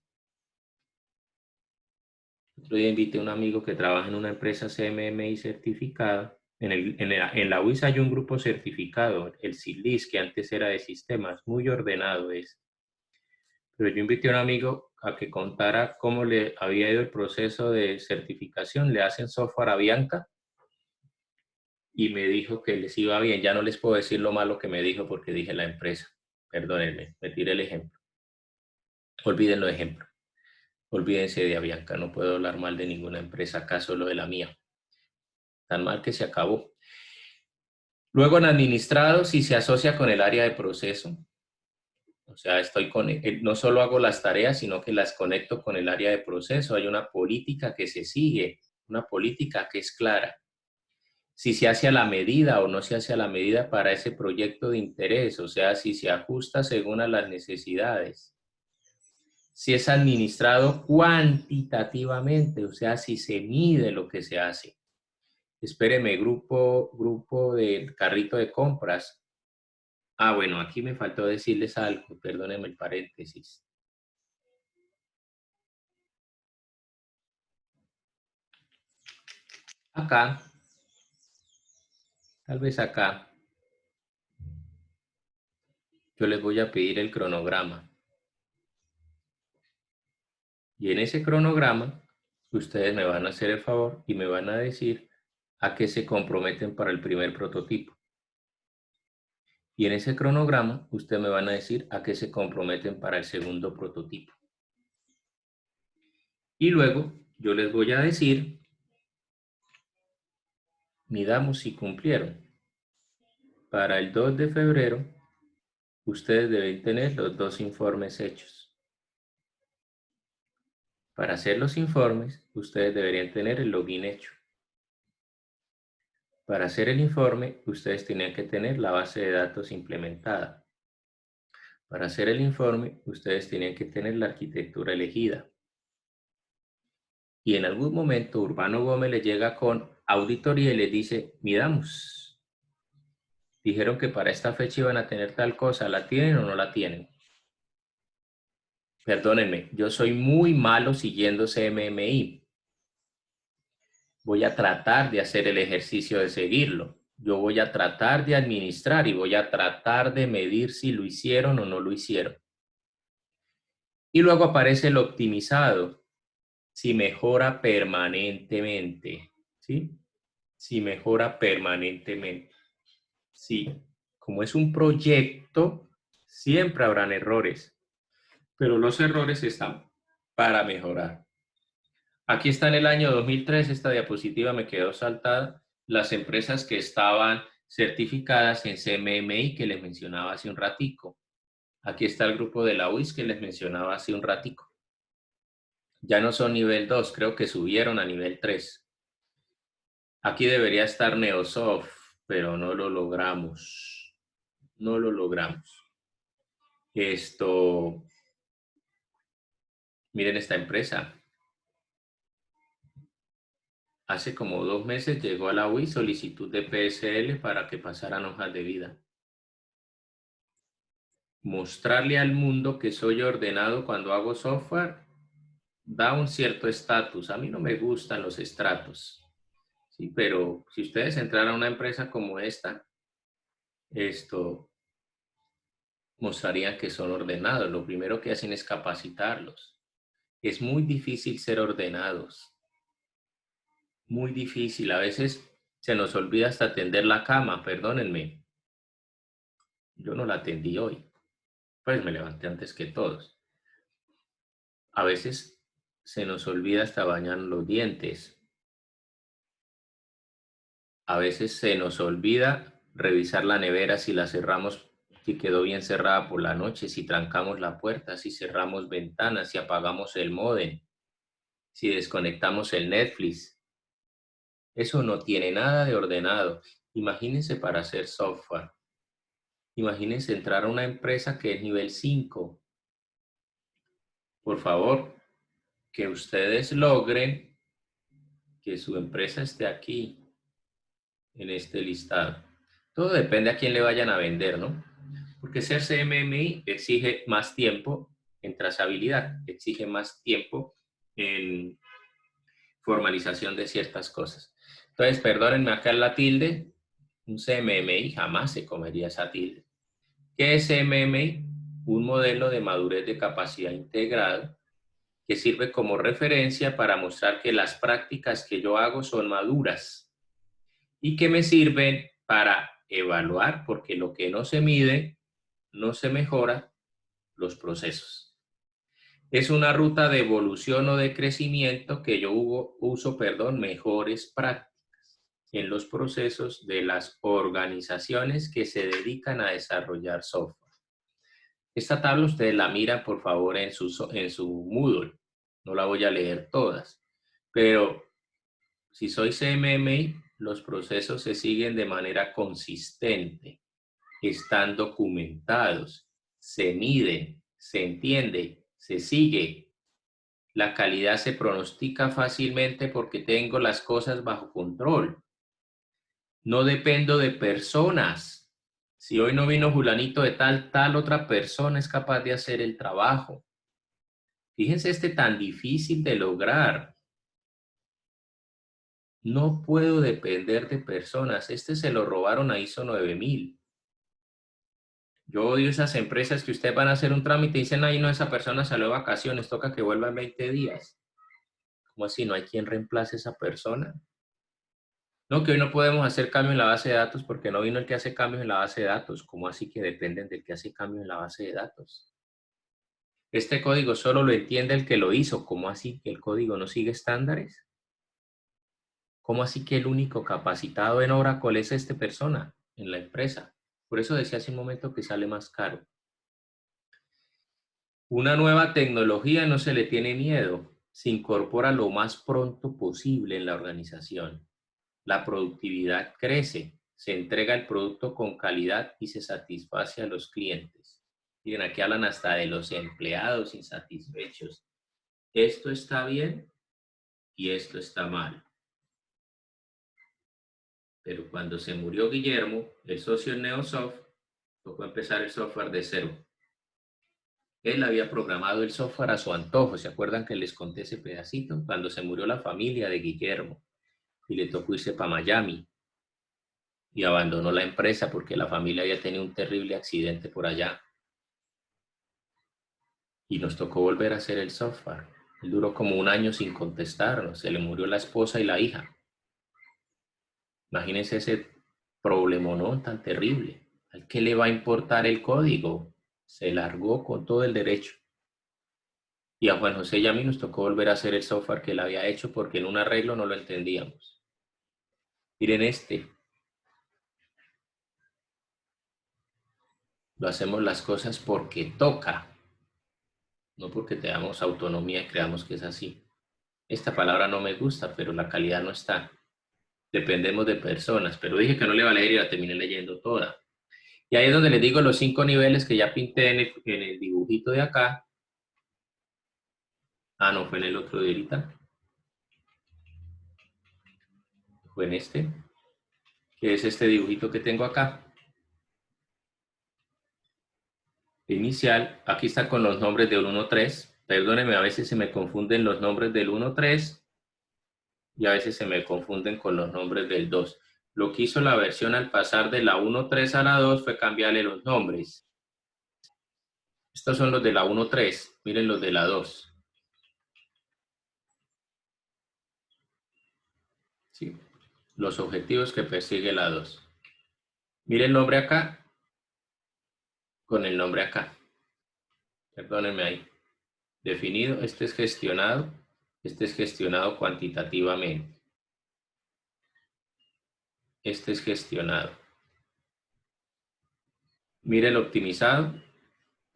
Otro día invité a un amigo que trabaja en una empresa CMMI certificada. En la UIS hay un grupo certificado, el CILIS, que antes era de sistemas, muy ordenado es. Pero yo invité a un amigo a que contara cómo le había ido el proceso de certificación. Le hacen software a Bianca y me dijo que les iba bien. Ya no les puedo decir lo malo que me dijo porque dije la empresa. Perdónenme, me tiré el ejemplo. Olvídenlo de ejemplo. Olvídense de Avianca, no puedo hablar mal de ninguna empresa, acá solo de la mía. Tan mal que se acabó. Luego en administrado, si se asocia con el área de proceso, o sea, no solo hago las tareas, sino que las conecto con el área de proceso. Hay una política que se sigue, una política que es clara. Si se hace a la medida o no se hace a la medida para ese proyecto de interés, o sea, si se ajusta según a las necesidades. Si es administrado cuantitativamente, o sea, si se mide lo que se hace. Espéreme, grupo del carrito de compras. Ah, bueno, aquí me faltó decirles algo, perdónenme el paréntesis. Acá, tal vez acá, yo les voy a pedir el cronograma. Y en ese cronograma, ustedes me van a hacer el favor y me van a decir a qué se comprometen para el primer prototipo. Y en ese cronograma, ustedes me van a decir a qué se comprometen para el segundo prototipo. Y luego, yo les voy a decir, midamos si cumplieron. Para el 2 de febrero, ustedes deben tener los 2 informes hechos. Para hacer los informes, ustedes deberían tener el login hecho. Para hacer el informe, ustedes tenían que tener la base de datos implementada. Para hacer el informe, ustedes tenían que tener la arquitectura elegida. Y en algún momento, Urbano Gómez le llega con auditoría y les dice, midamos. Dijeron que para esta fecha iban a tener tal cosa, ¿la tienen o no la tienen? Perdónenme, yo soy muy malo siguiendo CMMI. Voy a tratar de hacer el ejercicio de seguirlo. Yo voy a tratar de administrar y voy a tratar de medir si lo hicieron o no lo hicieron. Y luego aparece el optimizado, si mejora permanentemente, ¿sí? Si mejora permanentemente. Sí, como es un proyecto, siempre habrán errores, pero los errores están para mejorar. Aquí está en el año 2003, esta diapositiva me quedó saltada, las empresas que estaban certificadas en CMMI que les mencionaba hace un ratico. Aquí está el grupo de la UIS que les mencionaba hace un ratico. Ya no son nivel 2, creo que subieron a nivel 3. Aquí debería estar Neosoft, pero no lo logramos. No lo logramos. Miren esta empresa. Hace como 2 meses llegó a la UI solicitud de PSL para que pasaran hojas de vida. Mostrarle al mundo que soy ordenado cuando hago software da un cierto estatus. A mí no me gustan los estratos. Sí, pero si ustedes entraran a una empresa como esta, mostrarían que son ordenados. Lo primero que hacen es capacitarlos. Es muy difícil ser ordenados. Muy difícil. A veces se nos olvida hasta atender la cama, perdónenme. Yo no la atendí hoy. Pues me levanté antes que todos. A veces se nos olvida hasta bañar los dientes. A veces se nos olvida revisar la nevera si la cerramos, si quedó bien cerrada por la noche, si trancamos la puerta, si cerramos ventanas, si apagamos el módem, si desconectamos el Netflix. Eso no tiene nada de ordenado. Imagínense para hacer software. Imagínense entrar a una empresa que es nivel 5. Por favor, que ustedes logren que su empresa esté aquí, en este listado. Todo depende a quién le vayan a vender, ¿no? Porque ser CMMI exige más tiempo en trazabilidad, exige más tiempo en formalización de ciertas cosas. Entonces, perdónenme acá la tilde, un CMMI jamás se comería esa tilde. ¿Qué es CMMI? Un modelo de madurez de capacidad integrado que sirve como referencia para mostrar que las prácticas que yo hago son maduras y que me sirven para evaluar, porque lo que no se mide, no se mejora, los procesos. Es una ruta de evolución o de crecimiento que yo uso, mejores prácticas. en los procesos de las organizaciones que se dedican a desarrollar software. Esta tabla ustedes la miran, por favor, en su Moodle. No la voy a leer todas, pero si soy CMMI, los procesos se siguen de manera consistente, están documentados, se miden, se entiende, se sigue. La calidad se pronostica fácilmente porque tengo las cosas bajo control. No dependo de personas. Si hoy no vino Julanito de tal otra persona es capaz de hacer el trabajo. Fíjense tan difícil de lograr. No puedo depender de personas. Se lo robaron a ISO 9000. Yo odio esas empresas que ustedes van a hacer un trámite y dicen, ay, no, esa persona salió de vacaciones, toca que vuelva en 20 días. ¿Cómo así? ¿No hay quien reemplace a esa persona? No, que hoy no podemos hacer cambio en la base de datos porque no vino el que hace cambios en la base de datos. ¿Cómo así que dependen del que hace cambios en la base de datos? Este código solo lo entiende el que lo hizo. ¿Cómo así que el código no sigue estándares? ¿Cómo así que el único capacitado en Oracle es esta persona en la empresa? Por eso decía hace un momento que sale más caro. Una nueva tecnología no se le tiene miedo. Se incorpora lo más pronto posible en la organización. La productividad crece, se entrega el producto con calidad y se satisface a los clientes. Miren, aquí hablan hasta de los empleados insatisfechos. Esto está bien y esto está mal. Pero cuando se murió Guillermo, el socio en Neosoft, tocó empezar el software de cero. Él había programado el software a su antojo. ¿Se acuerdan que les conté ese pedacito? Cuando se murió la familia de Guillermo y le tocó irse para Miami y abandonó la empresa porque la familia había tenido un terrible accidente por allá. Y nos tocó volver a hacer el software. Él duró como un año sin contestarnos. Se le murió la esposa y la hija. Imagínense ese problemonón tan terrible. ¿Al qué le va a importar el código? Se largó con todo el derecho. Y a Juan José y a mí nos tocó volver a hacer el software que él había hecho porque en un arreglo no lo entendíamos. Miren lo hacemos las cosas porque toca, no porque te damos autonomía y creamos que es así. Esta palabra no me gusta, pero la calidad no está. Dependemos de personas, pero dije que no le iba a leer y la terminé leyendo toda. Y ahí es donde les digo los 5 niveles que ya pinté en el dibujito de acá. Ah, no, fue en el otro de ahorita. Fue en este, que es este dibujito que tengo acá. Inicial, aquí está con los nombres del 1.3. Perdónenme, a veces se me confunden los nombres del 1.3 y a veces se me confunden con los nombres del 2. Lo que hizo la versión al pasar de la 1.3 a la 2 fue cambiarle los nombres. Estos son los de la 1.3, miren los de la 2. ¿Sí? Los objetivos que persigue la 2. Miren el nombre acá con el nombre acá. Perdónenme ahí. Definido, este es gestionado cuantitativamente. Este es gestionado. Mire el optimizado,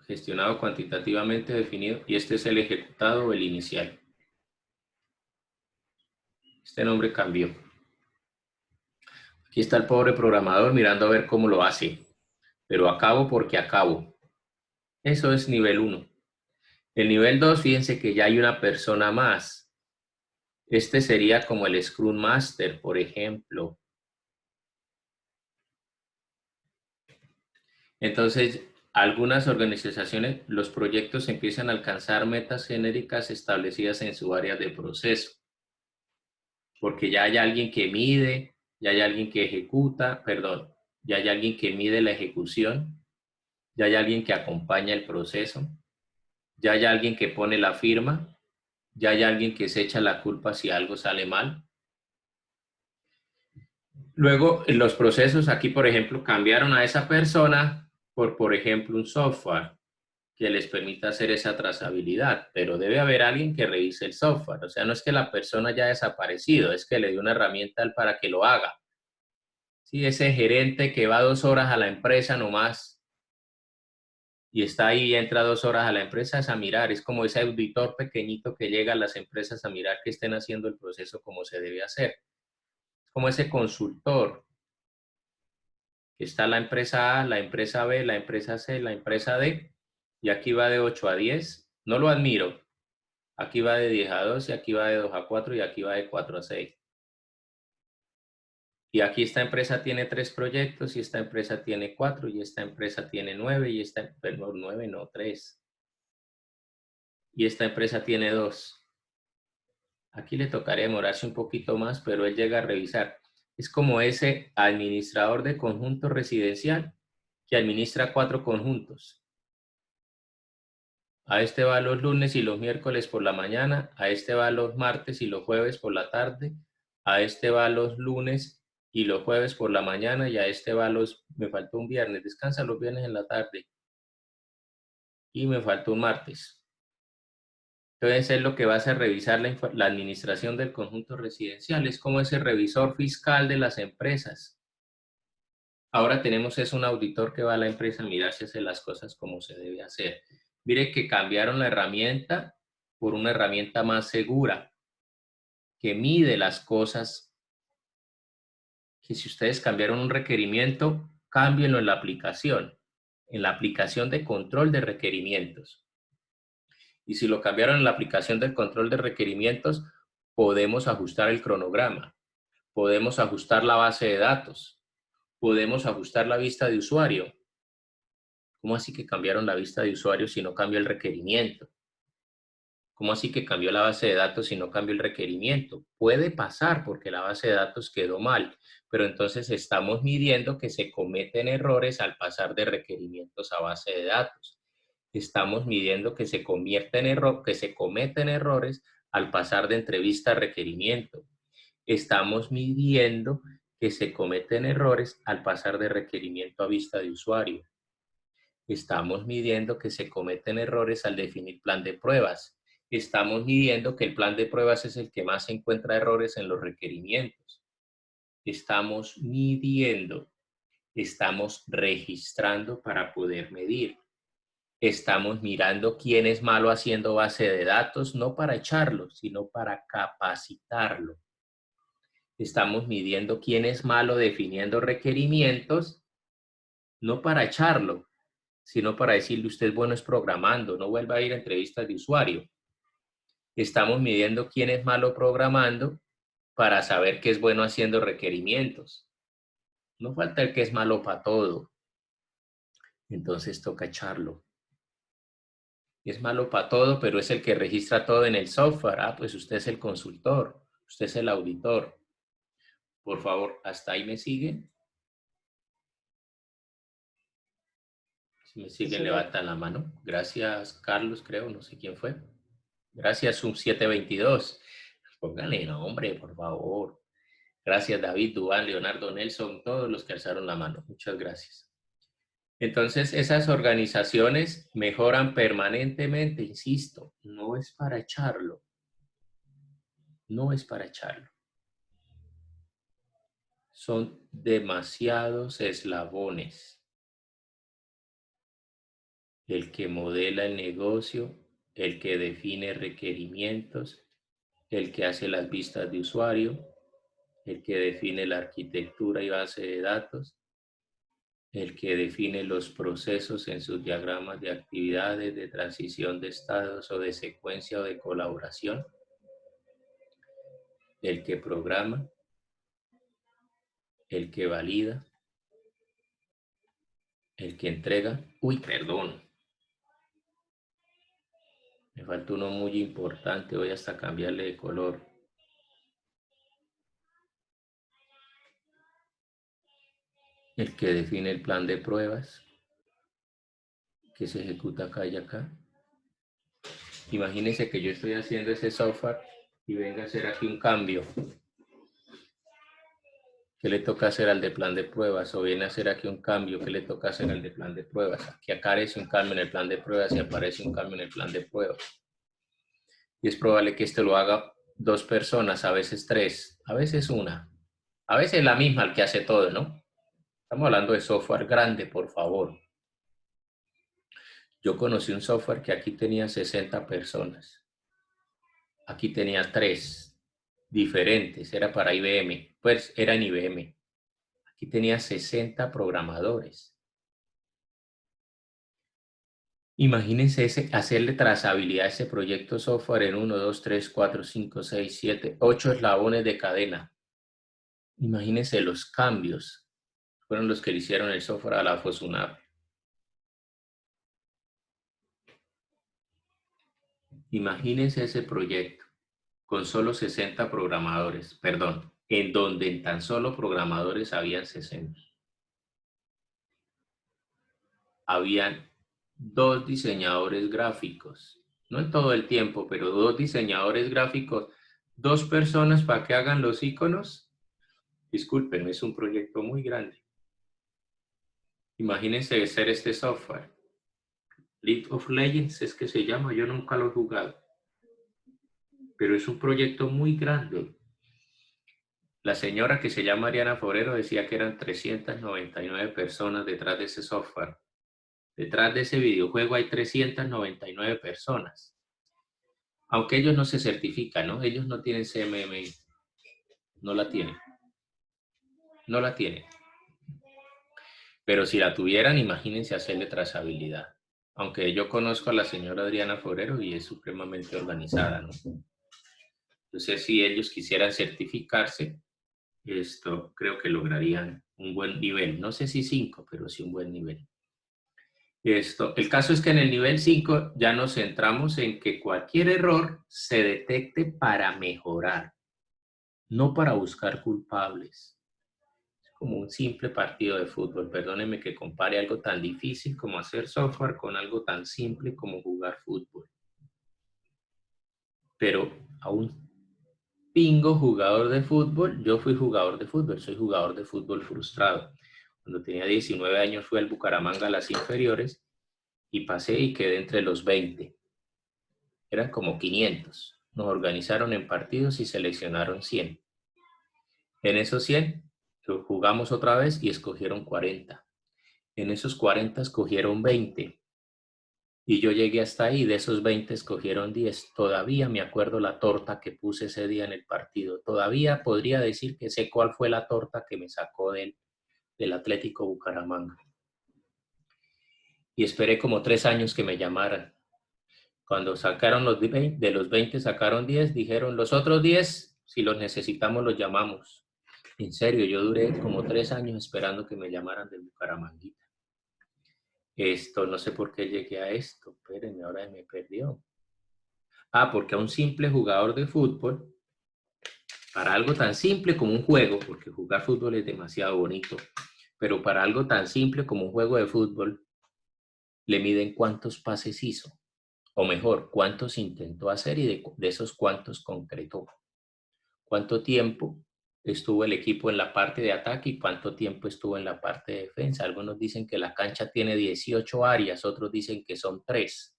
gestionado cuantitativamente definido, y este es el ejecutado o el inicial. Este nombre cambió. Aquí está el pobre programador mirando a ver cómo lo hace, pero acabo porque acabo. Eso es nivel 1. El nivel 2, fíjense que ya hay una persona más. Este sería como el Scrum Master, por ejemplo. Entonces, algunas organizaciones, los proyectos empiezan a alcanzar metas genéricas establecidas en su área de proceso. Porque ya hay alguien que mide, ya hay alguien que ejecuta, perdón, ya hay alguien que mide la ejecución, ya hay alguien que acompaña el proceso, ya hay alguien que pone la firma, ya hay alguien que se echa la culpa si algo sale mal. Luego, los procesos aquí, por ejemplo, cambiaron a esa persona por ejemplo, un software que les permita hacer esa trazabilidad, pero debe haber alguien que revise el software. O sea, no es que la persona haya desaparecido, es que le dio una herramienta para que lo haga. ¿sí? Ese gerente que va 2 horas a la empresa nomás y está ahí y entra 2 horas a la empresa es a mirar. Es como ese auditor pequeñito que llega a las empresas a mirar que estén haciendo el proceso como se debe hacer. Es como ese consultor. Está la empresa A, la empresa B, la empresa C, la empresa D, y aquí va de 8 a 10. No lo admiro. Aquí va de 10 a 2, y aquí va de 2 a 4, y aquí va de 4 a 6. Y aquí esta empresa tiene 3 proyectos, y esta empresa tiene 4, y esta empresa tiene 9, y esta, perdón, 9 no, 3. Y esta empresa tiene 2. Aquí le tocaría demorarse un poquito más, pero él llega a revisar. Es como ese administrador de conjunto residencial que administra 4 conjuntos. A este va los lunes y los miércoles por la mañana, a este va los martes y los jueves por la tarde, a este va los lunes y los jueves por la mañana, y a este va me faltó un viernes, descansa los viernes en la tarde, y me faltó un martes. Entonces es lo que va a hacer revisar la administración del conjunto residencial, es como ese revisor fiscal de las empresas. Ahora tenemos un auditor que va a la empresa a mirar si hace las cosas como se debe hacer. Mire que cambiaron la herramienta por una herramienta más segura, que mide las cosas, que si ustedes cambiaron un requerimiento, cámbienlo en la aplicación de control de requerimientos. Y si lo cambiaron en la aplicación del control de requerimientos, podemos ajustar el cronograma, podemos ajustar la base de datos, podemos ajustar la vista de usuario. ¿Cómo así que cambiaron la vista de usuario si no cambió el requerimiento? ¿Cómo así que cambió la base de datos si no cambió el requerimiento? Puede pasar porque la base de datos quedó mal, pero entonces estamos midiendo que se cometen errores al pasar de requerimientos a base de datos. Estamos midiendo que se cometen errores al pasar de entrevista a requerimiento. Estamos midiendo que se cometen errores al pasar de requerimiento a vista de usuario. Estamos midiendo que se cometen errores al definir plan de pruebas. Estamos midiendo que el plan de pruebas es el que más encuentra errores en los requerimientos. Estamos midiendo, estamos registrando para poder medir. Estamos mirando quién es malo haciendo base de datos, no para echarlo, sino para capacitarlo. Estamos midiendo quién es malo definiendo requerimientos, no para echarlo, sino para decirle usted es bueno es programando, no vuelva a ir a entrevistas de usuario. Estamos midiendo quién es malo programando para saber qué es bueno haciendo requerimientos. No falta el que es malo para todo. Entonces toca echarlo. Es malo para todo, pero es el que registra todo en el software. Ah, pues usted es el consultor, usted es el auditor. Por favor, ¿hasta ahí me siguen? Si me siguen, Sí, levantan la mano. Gracias, Carlos, creo, no sé quién fue. Gracias, Zoom 722. Póngale nombre, por favor. Gracias, David, Duván, Leonardo, Nelson, todos los que alzaron la mano. Muchas gracias. Entonces, esas organizaciones mejoran permanentemente, insisto, no es para echarlo. No es para echarlo. Son demasiados eslabones. El que modela el negocio, el que define requerimientos, el que hace las vistas de usuario, el que define la arquitectura y base de datos, el que define los procesos en sus diagramas de actividades, de transición de estados o de secuencia o de colaboración, el que programa, el que valida, el que entrega. Uy, perdón. Me falta uno muy importante, voy hasta cambiarle de color. El que define el plan de pruebas, que se ejecuta acá y acá. Imagínense que yo estoy haciendo ese software y venga a hacer aquí un cambio. ¿Qué le toca hacer al de plan de pruebas? O viene a hacer aquí un cambio, ¿qué le toca hacer al de plan de pruebas? Aquí aparece un cambio en el plan de pruebas y aparece un cambio en el plan de pruebas. Y es probable que esto lo haga 2 personas, a veces 3, a veces 1. A veces la misma el que hace todo, ¿no? Estamos hablando de software grande, por favor. Yo conocí un software que aquí tenía 60 personas. Aquí tenía 3 diferentes, era para IBM, pues era en IBM. Aquí tenía 60 programadores. Imagínense hacerle trazabilidad a ese proyecto software en 1, 2, 3, 4, 5, 6, 7, 8 eslabones de cadena. Imagínense los cambios. Fueron los que le hicieron el software a la FOSUNAP. Imagínense ese proyecto con solo 60 programadores, perdón, en donde en tan solo programadores habían 60. Habían 2 diseñadores gráficos, no en todo el tiempo, pero 2 diseñadores gráficos, 2 personas para que hagan los iconos. Disculpen, es un proyecto muy grande. Imagínense hacer este software. League of Legends es que se llama, yo nunca lo he jugado, pero es un proyecto muy grande. La señora que se llama Ariana Forero decía que eran 399 personas detrás de ese software. Detrás de ese videojuego hay 399 personas. Aunque ellos no se certifican, ¿no? Ellos no tienen CMMI. No la tienen. No la tienen. Pero si la tuvieran, imagínense hacerle trazabilidad. Aunque yo conozco a la señora Adriana Forero y es supremamente organizada, ¿no? Entonces, si ellos quisieran certificarse, esto creo que lograrían un buen nivel. No sé si 5, pero sí un buen nivel. El caso es que en el nivel 5 ya nos centramos en que cualquier error se detecte para mejorar, no para buscar culpables. Es como un simple partido de fútbol. Perdónenme que compare algo tan difícil como hacer software con algo tan simple como jugar fútbol. Pero a un pingo jugador de fútbol, yo fui jugador de fútbol, soy jugador de fútbol frustrado. Cuando tenía 19 años fui al Bucaramanga a las inferiores y pasé y quedé entre los 20. Eran como 500. Nos organizaron en partidos y seleccionaron 100. En esos 100 jugamos otra vez y escogieron 40. En esos 40 escogieron 20. Y yo llegué hasta ahí, de esos 20 escogieron 10. Todavía me acuerdo la torta que puse ese día en el partido. Todavía podría decir que sé cuál fue la torta que me sacó del Atlético Bucaramanga. Y esperé como 3 años que me llamaran. Cuando sacaron de los 20 sacaron 10, dijeron los otros 10, si los necesitamos los llamamos. En serio, yo duré como 3 años esperando que me llamaran de Bucaramanguita. No sé por qué llegué a esto, espérenme, ahora me perdió. Porque a un simple jugador de fútbol, para algo tan simple como un juego, porque jugar fútbol es demasiado bonito, pero para algo tan simple como un juego de fútbol, le miden cuántos pases hizo, o mejor, cuántos intentó hacer y de esos cuántos concretó. Cuánto tiempo estuvo el equipo en la parte de ataque y cuánto tiempo estuvo en la parte de defensa. Algunos dicen que la cancha tiene 18 áreas, otros dicen que son 3.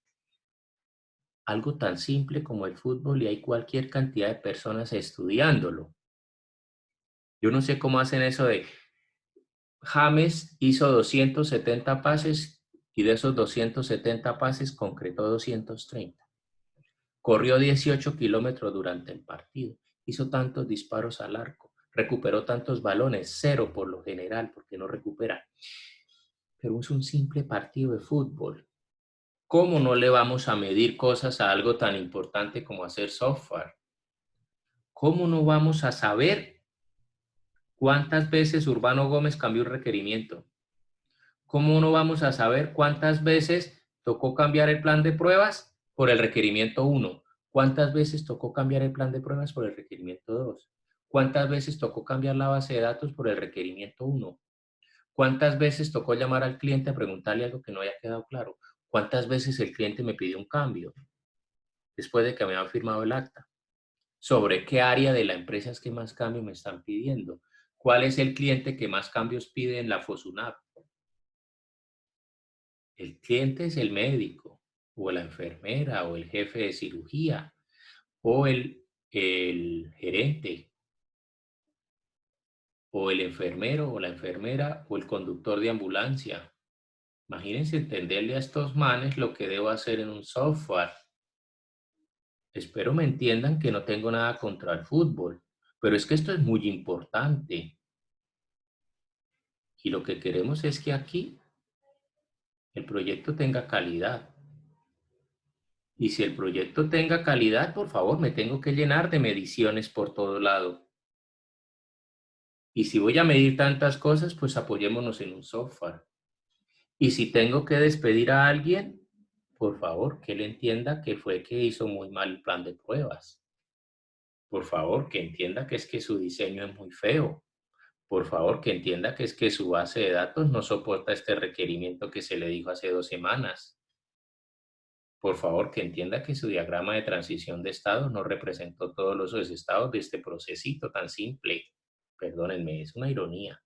Algo tan simple como el fútbol y hay cualquier cantidad de personas estudiándolo. Yo no sé cómo hacen eso de James hizo 270 pases y de esos 270 pases concretó 230. Corrió 18 kilómetros durante el partido. Hizo tantos disparos al arco. Recuperó tantos balones. 0 por lo general, porque no recupera. Pero es un simple partido de fútbol. ¿Cómo no le vamos a medir cosas a algo tan importante como hacer software? ¿Cómo no vamos a saber cuántas veces Urbano Gómez cambió un requerimiento? ¿Cómo no vamos a saber cuántas veces tocó cambiar el plan de pruebas por el requerimiento 1? ¿Cuántas veces tocó cambiar el plan de pruebas por el requerimiento 2? ¿Cuántas veces tocó cambiar la base de datos por el requerimiento 1? ¿Cuántas veces tocó llamar al cliente a preguntarle algo que no haya quedado claro? ¿Cuántas veces el cliente me pidió un cambio después de que me había firmado el acta? ¿Sobre qué área de la empresa es que más cambios me están pidiendo? ¿Cuál es el cliente que más cambios pide en la FOSUNAP? El cliente es el médico, o la enfermera, o el jefe de cirugía, o el gerente, o el enfermero o la enfermera o el conductor de ambulancia. Imagínense entenderle a estos manes lo que debo hacer en un software. Espero me entiendan que no tengo nada contra el fútbol, pero es que esto es muy importante. Y lo que queremos es que aquí el proyecto tenga calidad. Y si el proyecto tenga calidad, por favor, me tengo que llenar de mediciones por todo lado. Y si voy a medir tantas cosas, pues apoyémonos en un software. Y si tengo que despedir a alguien, por favor, que él entienda que fue que hizo muy mal el plan de pruebas. Por favor, que entienda que es que su diseño es muy feo. Por favor, que entienda que es que su base de datos no soporta este requerimiento que se le dijo hace 2 semanas. Por favor, que entienda que su diagrama de transición de estados no representó todos los estados de este procesito tan simple. Perdónenme, es una ironía.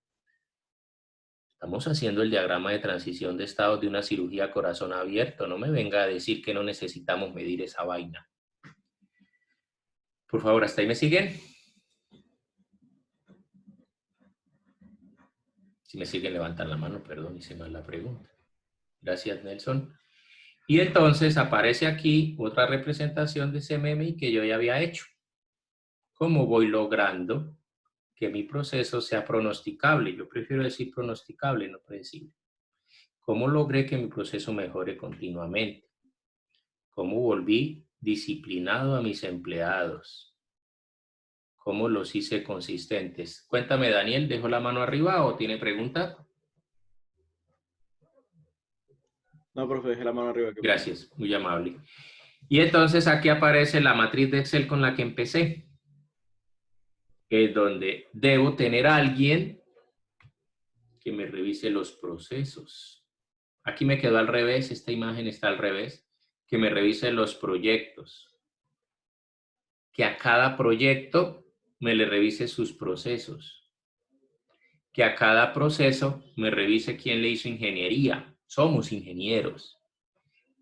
Estamos haciendo el diagrama de transición de estados de una cirugía a corazón abierto. No me venga a decir que no necesitamos medir esa vaina. Por favor, ¿hasta ahí me siguen? Si me siguen, levantan la mano, perdón, hice mal la pregunta. Gracias, Nelson. Y entonces aparece aquí otra representación de ese MMI que yo ya había hecho. ¿Cómo voy logrando que mi proceso sea pronosticable? Yo prefiero decir pronosticable, no predecible. ¿Cómo logré que mi proceso mejore continuamente? ¿Cómo volví disciplinado a mis empleados? ¿Cómo los hice consistentes? Cuéntame, Daniel, ¿dejo la mano arriba o tiene pregunta? No, profe, dejé la mano arriba. Gracias, muy amable. Y entonces aquí aparece la matriz de Excel con la que empecé, es donde debo tener a alguien que me revise los procesos. Aquí me quedó al revés, esta imagen está al revés, que me revise los proyectos. Que a cada proyecto me le revise sus procesos. Que a cada proceso me revise quién le hizo ingeniería. Somos ingenieros.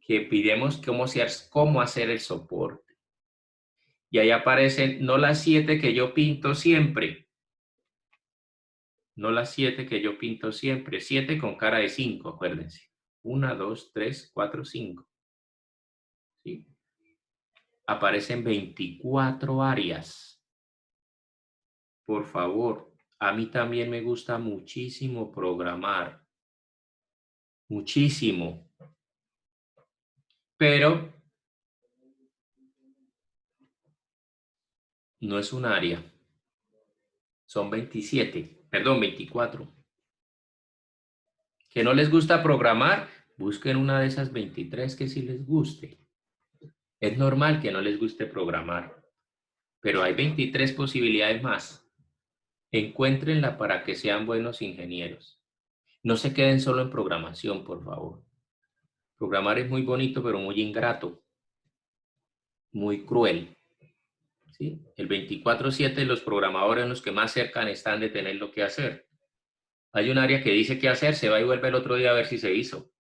Que pidemos cómo hacer el soporte. Y ahí aparecen no las 7 que yo pinto siempre. No las 7 que yo pinto siempre. 7 con cara de 5, acuérdense. 1, 2, 3, 4, 5. ¿Sí? Aparecen 24 áreas. Por favor, a mí también me gusta muchísimo programar. Muchísimo. Pero no es un área. Son 27. Perdón, 24. ¿Que no les gusta programar? Busquen una de esas 23 que sí les guste. Es normal que no les guste programar, pero hay 23 posibilidades más. Encuéntrenla para que sean buenos ingenieros. No se queden solo en programación, por favor. Programar es muy bonito, pero muy ingrato, muy cruel. ¿Sí? El 24/7 los programadores son los que más cerca están de tener lo que hacer. Hay un área que dice qué hacer, se va y vuelve el otro día a ver si se hizo.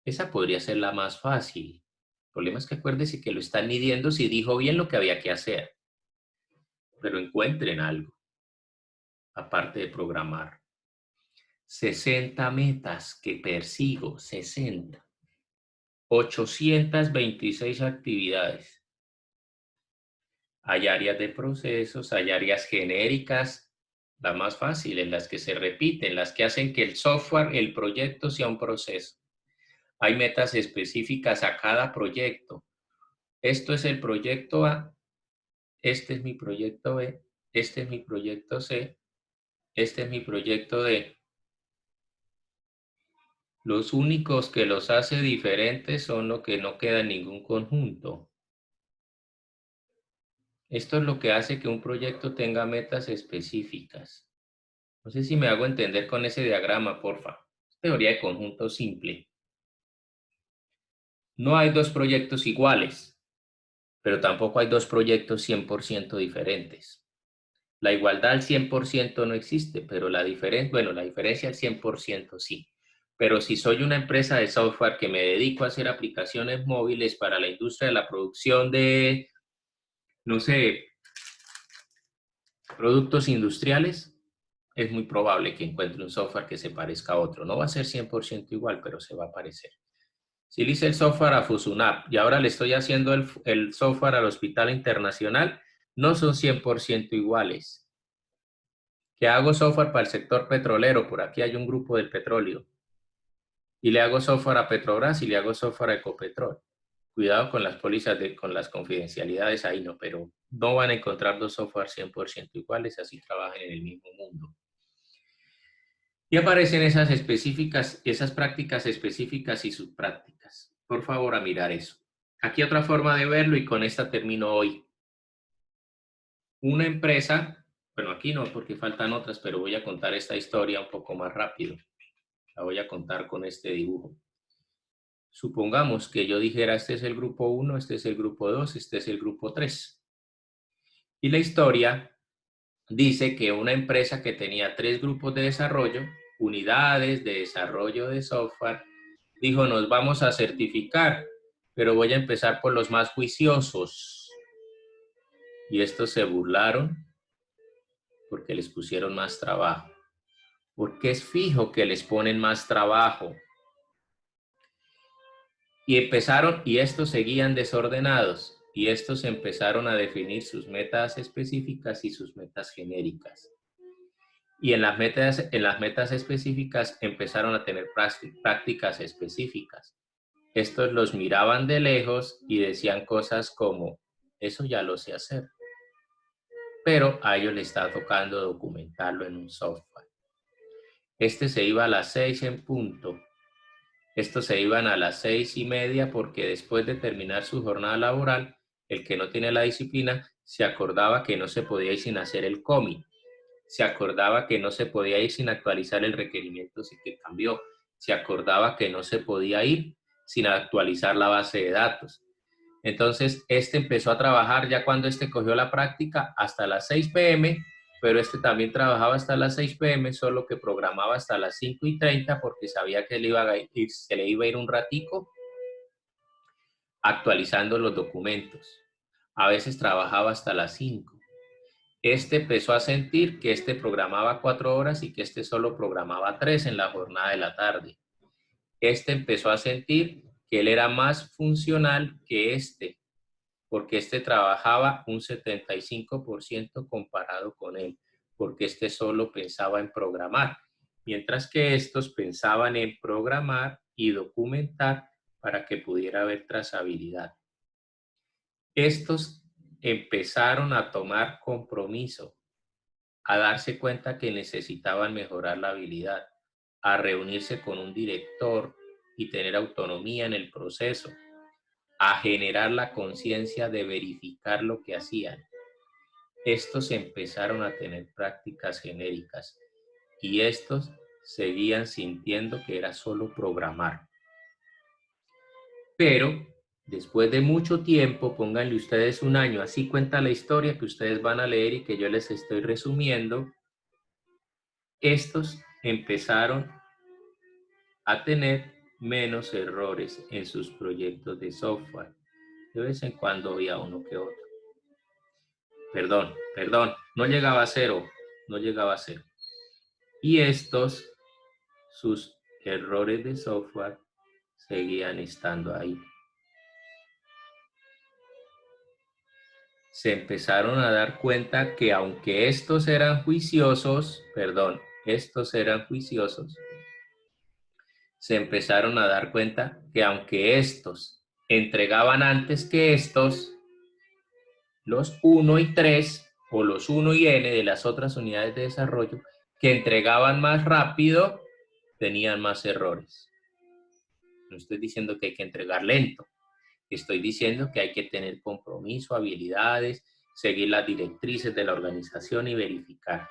Esa podría ser la más fácil. El problema es que acuérdese que lo están midiendo si dijo bien lo que había que hacer. Pero encuentren algo, aparte de programar. 60 metas que persigo, 60. 826 actividades. Hay áreas de procesos, hay áreas genéricas, las más fáciles, las que se repiten, las que hacen que el software, el proyecto sea un proceso. Hay metas específicas a cada proyecto. Esto es el proyecto A, este es mi proyecto B, este es mi proyecto C, este es mi proyecto D. Los únicos que los hace diferentes son los que no quedan en ningún conjunto. Esto es lo que hace que un proyecto tenga metas específicas. No sé si me hago entender con ese diagrama, porfa. Es teoría de conjunto simple. No hay dos proyectos iguales, pero tampoco hay dos proyectos 100% diferentes. La igualdad al 100% no existe, pero la diferencia al 100% sí. Pero si soy una empresa de software que me dedico a hacer aplicaciones móviles para la industria de la producción de, no sé, productos industriales, es muy probable que encuentre un software que se parezca a otro. No va a ser 100% igual, pero se va a parecer. Si le hice el software a Fusunap y ahora le estoy haciendo el software al Hospital Internacional, no son 100% iguales. Que hago software para el sector petrolero, por aquí hay un grupo del petróleo. Y le hago software a Petrobras y le hago software a Ecopetrol. Cuidado con las pólizas, con las confidencialidades ahí, no, pero no van a encontrar dos softwares 100% iguales, así trabajan en el mismo mundo. Y aparecen esas específicas, esas prácticas específicas y subprácticas. Por favor, a mirar eso. Aquí otra forma de verlo y con esta termino hoy. Una empresa, bueno, aquí no porque faltan otras, pero voy a contar esta historia un poco más rápido. La voy a contar con este dibujo. Supongamos que yo dijera, este es el grupo 1, este es el grupo 2, este es el grupo 3. Y la historia dice que una empresa que tenía 3 grupos de desarrollo, unidades de desarrollo de software, dijo, nos vamos a certificar, pero voy a empezar por los más juiciosos. Y estos se burlaron porque les pusieron más trabajo. Porque es fijo que les ponen más trabajo. Y empezaron, y estos seguían desordenados, y estos empezaron a definir sus metas específicas y sus metas genéricas. Y en las metas específicas empezaron a tener prácticas específicas. Estos los miraban de lejos y decían cosas como, eso ya lo sé hacer. Pero a ellos les está tocando documentarlo en un software. Este se iba a las 6 en punto. Estos se iban a las 6:30 porque después de terminar su jornada laboral, el que no tiene la disciplina se acordaba que no se podía ir sin hacer el COMI. Se acordaba que no se podía ir sin actualizar el requerimiento si que cambió. Se acordaba que no se podía ir sin actualizar la base de datos. Entonces, este empezó a trabajar ya cuando este cogió la práctica hasta las 6 p.m., pero este también trabajaba hasta las 6 p.m., solo que programaba hasta las 5:30 porque sabía que se le iba a ir un ratico actualizando los documentos. A veces trabajaba hasta las 5. Este empezó a sentir que este programaba 4 horas y que este solo programaba 3 en la jornada de la tarde. Este empezó a sentir que él era más funcional que este, porque este trabajaba un 75% comparado con él, porque este solo pensaba en programar, mientras que estos pensaban en programar y documentar para que pudiera haber trazabilidad. Estos empezaron a tomar compromiso, a darse cuenta que necesitaban mejorar la habilidad, a reunirse con un director y tener autonomía en el proceso, a generar la conciencia de verificar lo que hacían. Estos empezaron a tener prácticas genéricas y estos seguían sintiendo que era solo programar. Pero después de mucho tiempo, pónganle ustedes un año, así cuenta la historia que ustedes van a leer y que yo les estoy resumiendo, estos empezaron a tener menos errores en sus proyectos de software. De vez en cuando había uno que otro. Perdón, no llegaba a 0, no llegaba a 0. Y estos, sus errores de software, seguían estando ahí. Se empezaron a dar cuenta que aunque estos eran juiciosos, se empezaron a dar cuenta que aunque estos entregaban antes que estos, los 1 y 3 o los 1 y N de las otras unidades de desarrollo que entregaban más rápido tenían más errores. No estoy diciendo que hay que entregar lento, estoy diciendo que hay que tener compromiso, habilidades, seguir las directrices de la organización y verificar.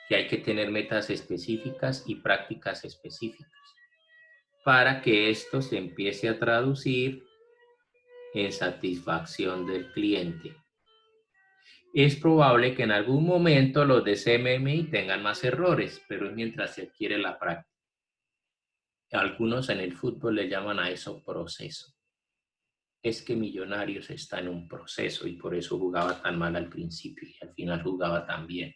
Que hay que tener metas específicas y prácticas específicas para que esto se empiece a traducir en satisfacción del cliente. Es probable que en algún momento los de CMMI tengan más errores, pero es mientras se adquiere la práctica. Algunos en el fútbol le llaman a eso proceso. Es que Millonarios está en un proceso y por eso jugaba tan mal al principio y al final jugaba tan bien.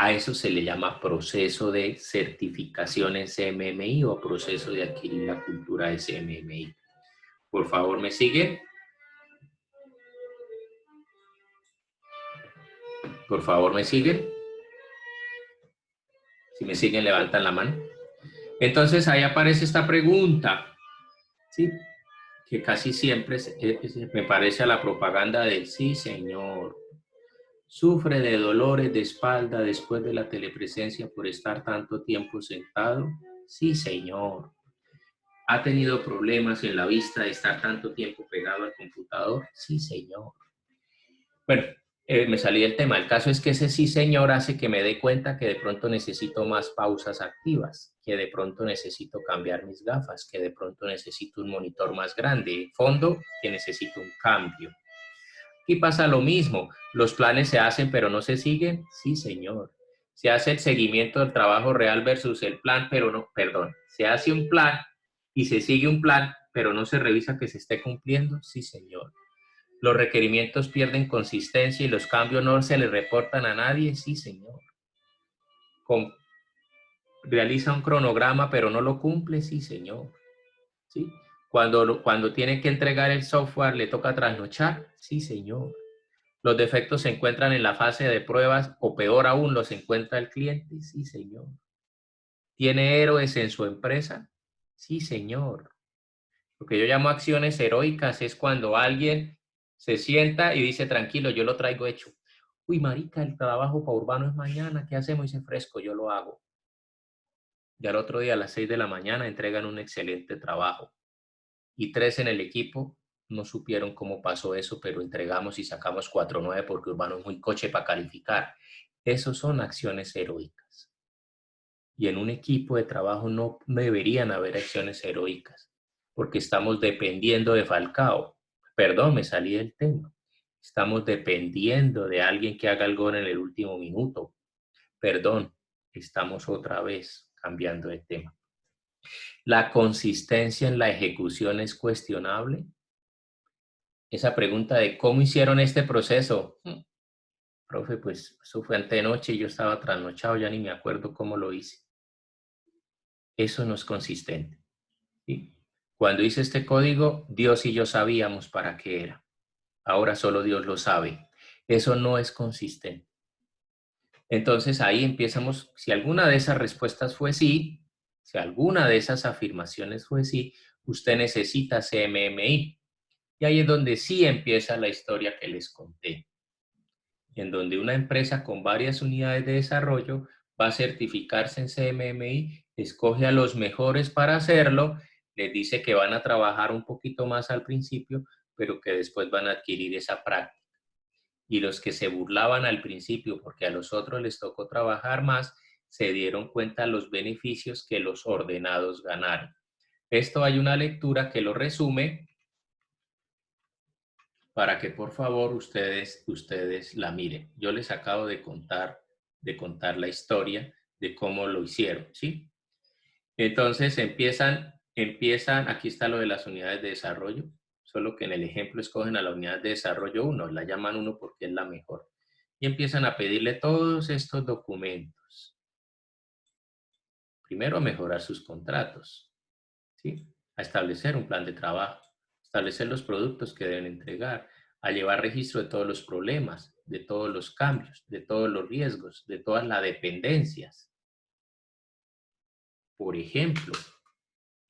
A eso se le llama proceso de certificación en CMMI o proceso de adquirir la cultura de CMMI. Por favor, ¿me siguen? Por favor, ¿me siguen? Si me siguen, levantan la mano. Entonces, ahí aparece esta pregunta, ¿sí? Que casi siempre me parece a la propaganda del sí, señor. ¿Sufre de dolores de espalda después de la telepresencia por estar tanto tiempo sentado? Sí, señor. ¿Ha tenido problemas en la vista de estar tanto tiempo pegado al computador? Sí, señor. Bueno, me salí del tema. El caso es que ese sí, señor, hace que me dé cuenta que de pronto necesito más pausas activas, que de pronto necesito cambiar mis gafas, que de pronto necesito un monitor más grande, fondo, que necesito un cambio. Aquí pasa lo mismo. Los planes se hacen pero no se siguen. Sí, señor. Se hace el seguimiento del trabajo real versus el plan, pero no, perdón. Se hace un plan y se sigue un plan, pero no se revisa que se esté cumpliendo. Sí, señor. Los requerimientos pierden consistencia y los cambios no se les reportan a nadie. Sí, señor. Realiza un cronograma, pero no lo cumple. Sí, señor. ¿Sí? Cuando tiene que entregar el software, ¿le toca trasnochar? Sí, señor. ¿Los defectos se encuentran en la fase de pruebas o peor aún, los encuentra el cliente? Sí, señor. ¿Tiene héroes en su empresa? Sí, señor. Lo que yo llamo acciones heroicas es cuando alguien se sienta y dice, tranquilo, yo lo traigo hecho. Uy, marica, el trabajo para Urbano es mañana, ¿qué hacemos? Dice, fresco, yo lo hago. Y al otro día a las 6 de la mañana entregan un excelente trabajo. Y 3 en el equipo no supieron cómo pasó eso, pero entregamos y sacamos 4.9 porque Urbano es muy coche para calificar. Esos son acciones heroicas. Y en un equipo de trabajo no deberían haber acciones heroicas, porque estamos dependiendo de Falcao. Perdón, me salí del tema. Estamos dependiendo de alguien que haga el gol en el último minuto. Perdón, estamos otra vez cambiando de tema. ¿La consistencia en la ejecución es cuestionable? Esa pregunta de cómo hicieron este proceso. Profe, pues eso fue antenoche y yo estaba trasnochado, ya ni me acuerdo cómo lo hice. Eso no es consistente. ¿Sí? Cuando hice este código, Dios y yo sabíamos para qué era. Ahora solo Dios lo sabe. Eso no es consistente. Entonces ahí empezamos, si alguna de esas respuestas fue sí, si alguna de esas afirmaciones fue sí, usted necesita CMMI. Y ahí es donde sí empieza la historia que les conté, en donde una empresa con varias unidades de desarrollo va a certificarse en CMMI, escoge a los mejores para hacerlo, les dice que van a trabajar un poquito más al principio, pero que después van a adquirir esa práctica. Y los que se burlaban al principio porque a los otros les tocó trabajar más, se dieron cuenta de los beneficios que los ordenados ganaron. Esto hay una lectura que lo resume para que por favor ustedes la miren. Yo les acabo de contar la historia de cómo lo hicieron, ¿sí? Entonces empiezan, aquí está lo de las unidades de desarrollo, solo que en el ejemplo escogen a la unidad de desarrollo 1, la llaman 1 porque es la mejor. Y empiezan a pedirle todos estos documentos. Primero a mejorar sus contratos, ¿sí? A establecer un plan de trabajo, establecer los productos que deben entregar, a llevar registro de todos los problemas, de todos los cambios, de todos los riesgos, de todas las dependencias. Por ejemplo,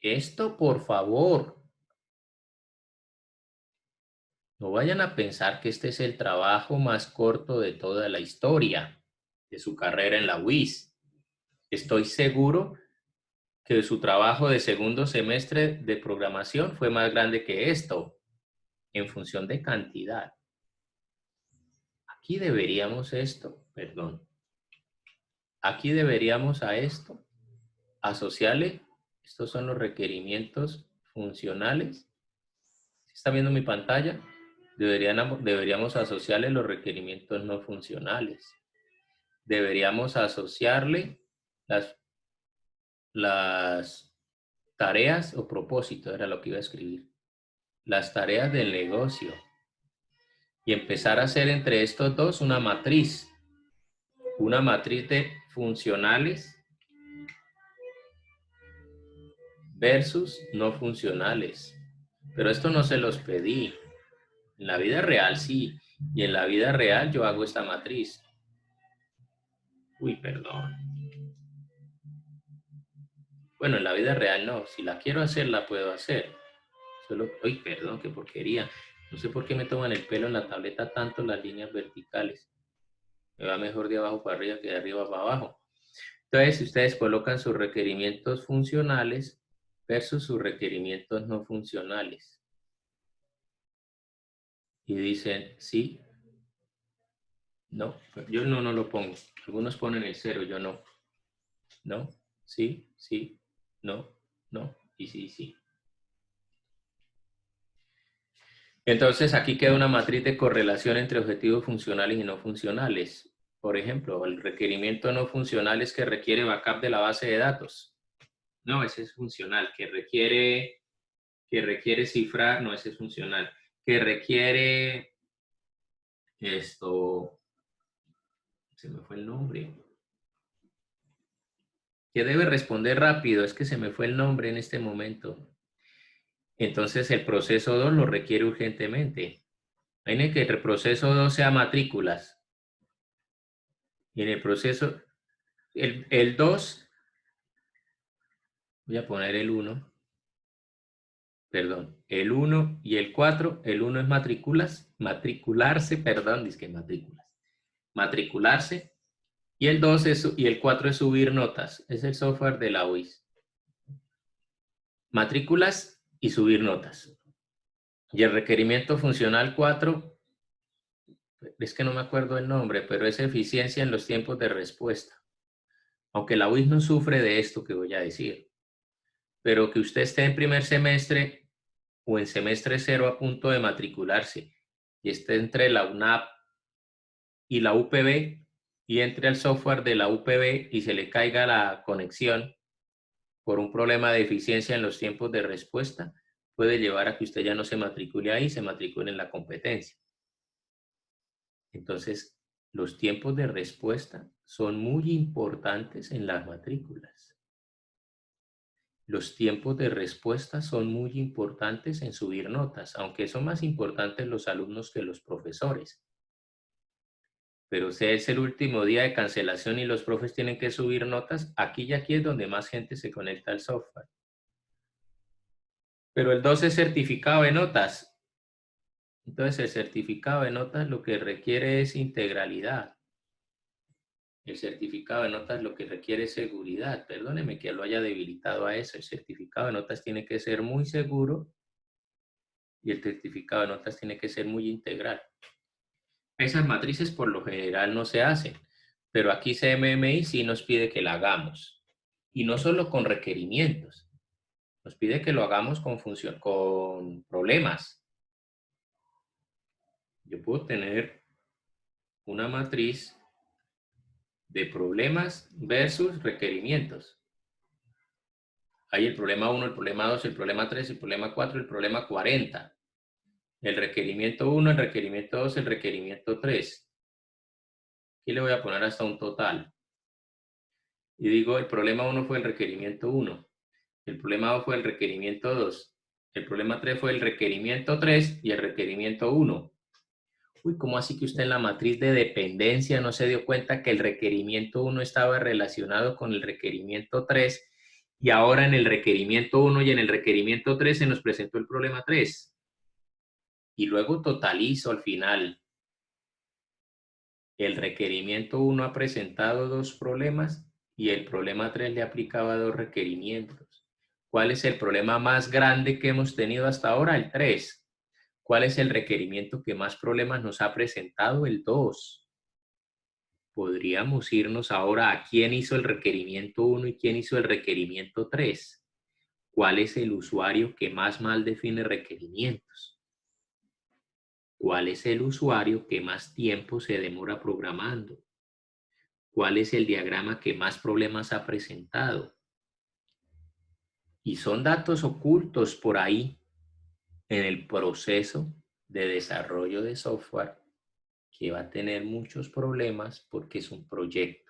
esto por favor, no vayan a pensar que este es el trabajo más corto de toda la historia de su carrera en la UIS. Estoy seguro que su trabajo de segundo semestre de programación fue más grande que esto, en función de cantidad. Aquí deberíamos aquí deberíamos a esto asociarle, estos son los requerimientos funcionales. ¿Sí está viendo mi pantalla? Deberíamos asociarle los requerimientos no funcionales. Deberíamos asociarle las tareas o propósitos, era lo que iba a escribir. Las tareas del negocio. Y empezar a hacer entre estos dos una matriz. una matriz de funcionales versus no funcionales. Pero esto no se los pedí. En la vida real sí. Y en la vida real yo hago esta matriz. Uy, perdón. Bueno, en la vida real no. Si la quiero hacer, la puedo hacer. Solo, uy, perdón, qué porquería. No sé por qué me toman el pelo en la tableta tanto las líneas verticales. Me va mejor de abajo para arriba que de arriba para abajo. Entonces, ustedes colocan sus requerimientos funcionales versus sus requerimientos no funcionales. Y dicen, sí, no. Yo no lo pongo. Algunos ponen el 0, yo no. No, sí, sí, no, no, y sí, sí. Entonces, aquí queda una matriz de correlación entre objetivos funcionales y no funcionales. Por ejemplo, el requerimiento no funcional es que requiere backup de la base de datos. No, ese es funcional. Que requiere cifrar, no, ese es funcional. Que requiere esto, se me fue el nombre. Que debe responder rápido, es que se me fue el nombre en este momento. Entonces el proceso 2 lo requiere urgentemente. Tiene que el proceso 2 sea matrículas. Y en el proceso, el 2, voy a poner el 1, perdón, el 1 y el 4, el 1 es matricularse, perdón, dizque matrículas, matricularse, y el 2 y el 4 es subir notas, es el software de la UIS. Matrículas y subir notas. Y el requerimiento funcional 4, es que no me acuerdo el nombre, pero es eficiencia en los tiempos de respuesta. Aunque la UIS no sufre de esto que voy a decir, pero que usted esté en primer semestre o en semestre 0 a punto de matricularse y esté entre la UNAP y la UPB y entre al software de la UPB y se le caiga la conexión por un problema de eficiencia en los tiempos de respuesta, puede llevar a que usted ya no se matricule ahí, se matricule en la competencia. Entonces, los tiempos de respuesta son muy importantes en las matrículas. Los tiempos de respuesta son muy importantes en subir notas, aunque son más importantes los alumnos que los profesores. Pero si es el último día de cancelación y los profes tienen que subir notas, aquí y aquí es donde más gente se conecta al software. Pero el 2 es certificado de notas. Entonces, el certificado de notas lo que requiere es integralidad. El certificado de notas lo que requiere es seguridad. Perdóneme que lo haya debilitado a eso. El certificado de notas tiene que ser muy seguro y el certificado de notas tiene que ser muy integral. Esas matrices por lo general no se hacen, pero aquí CMMI sí nos pide que la hagamos. Y no solo con requerimientos, nos pide que lo hagamos con problemas. Yo puedo tener una matriz de problemas versus requerimientos. Hay el problema 1, el problema 2, el problema 3, el problema 4, el problema 40. El requerimiento 1, el requerimiento 2, el requerimiento 3. Aquí le voy a poner hasta un total. Y digo, el problema 1 fue el requerimiento 1. El problema 2 fue el requerimiento 2. El problema 3 fue el requerimiento 3 y el requerimiento 1. Uy, ¿cómo así que usted en la matriz de dependencia no se dio cuenta que el requerimiento 1 estaba relacionado con el requerimiento 3 y ahora en el requerimiento 1 y en el requerimiento 3 se nos presentó el problema 3? Y luego totalizo al final. El requerimiento 1 ha presentado 2 problemas y el problema 3 le aplicaba 2 requerimientos. ¿Cuál es el problema más grande que hemos tenido hasta ahora? El 3. ¿Cuál es el requerimiento que más problemas nos ha presentado? El 2. Podríamos irnos ahora a quién hizo el requerimiento 1 y quién hizo el requerimiento 3. ¿Cuál es el usuario que más mal define requerimientos? ¿Cuál es el usuario que más tiempo se demora programando? ¿Cuál es el diagrama que más problemas ha presentado? Y son datos ocultos por ahí en el proceso de desarrollo de software que va a tener muchos problemas porque es un proyecto.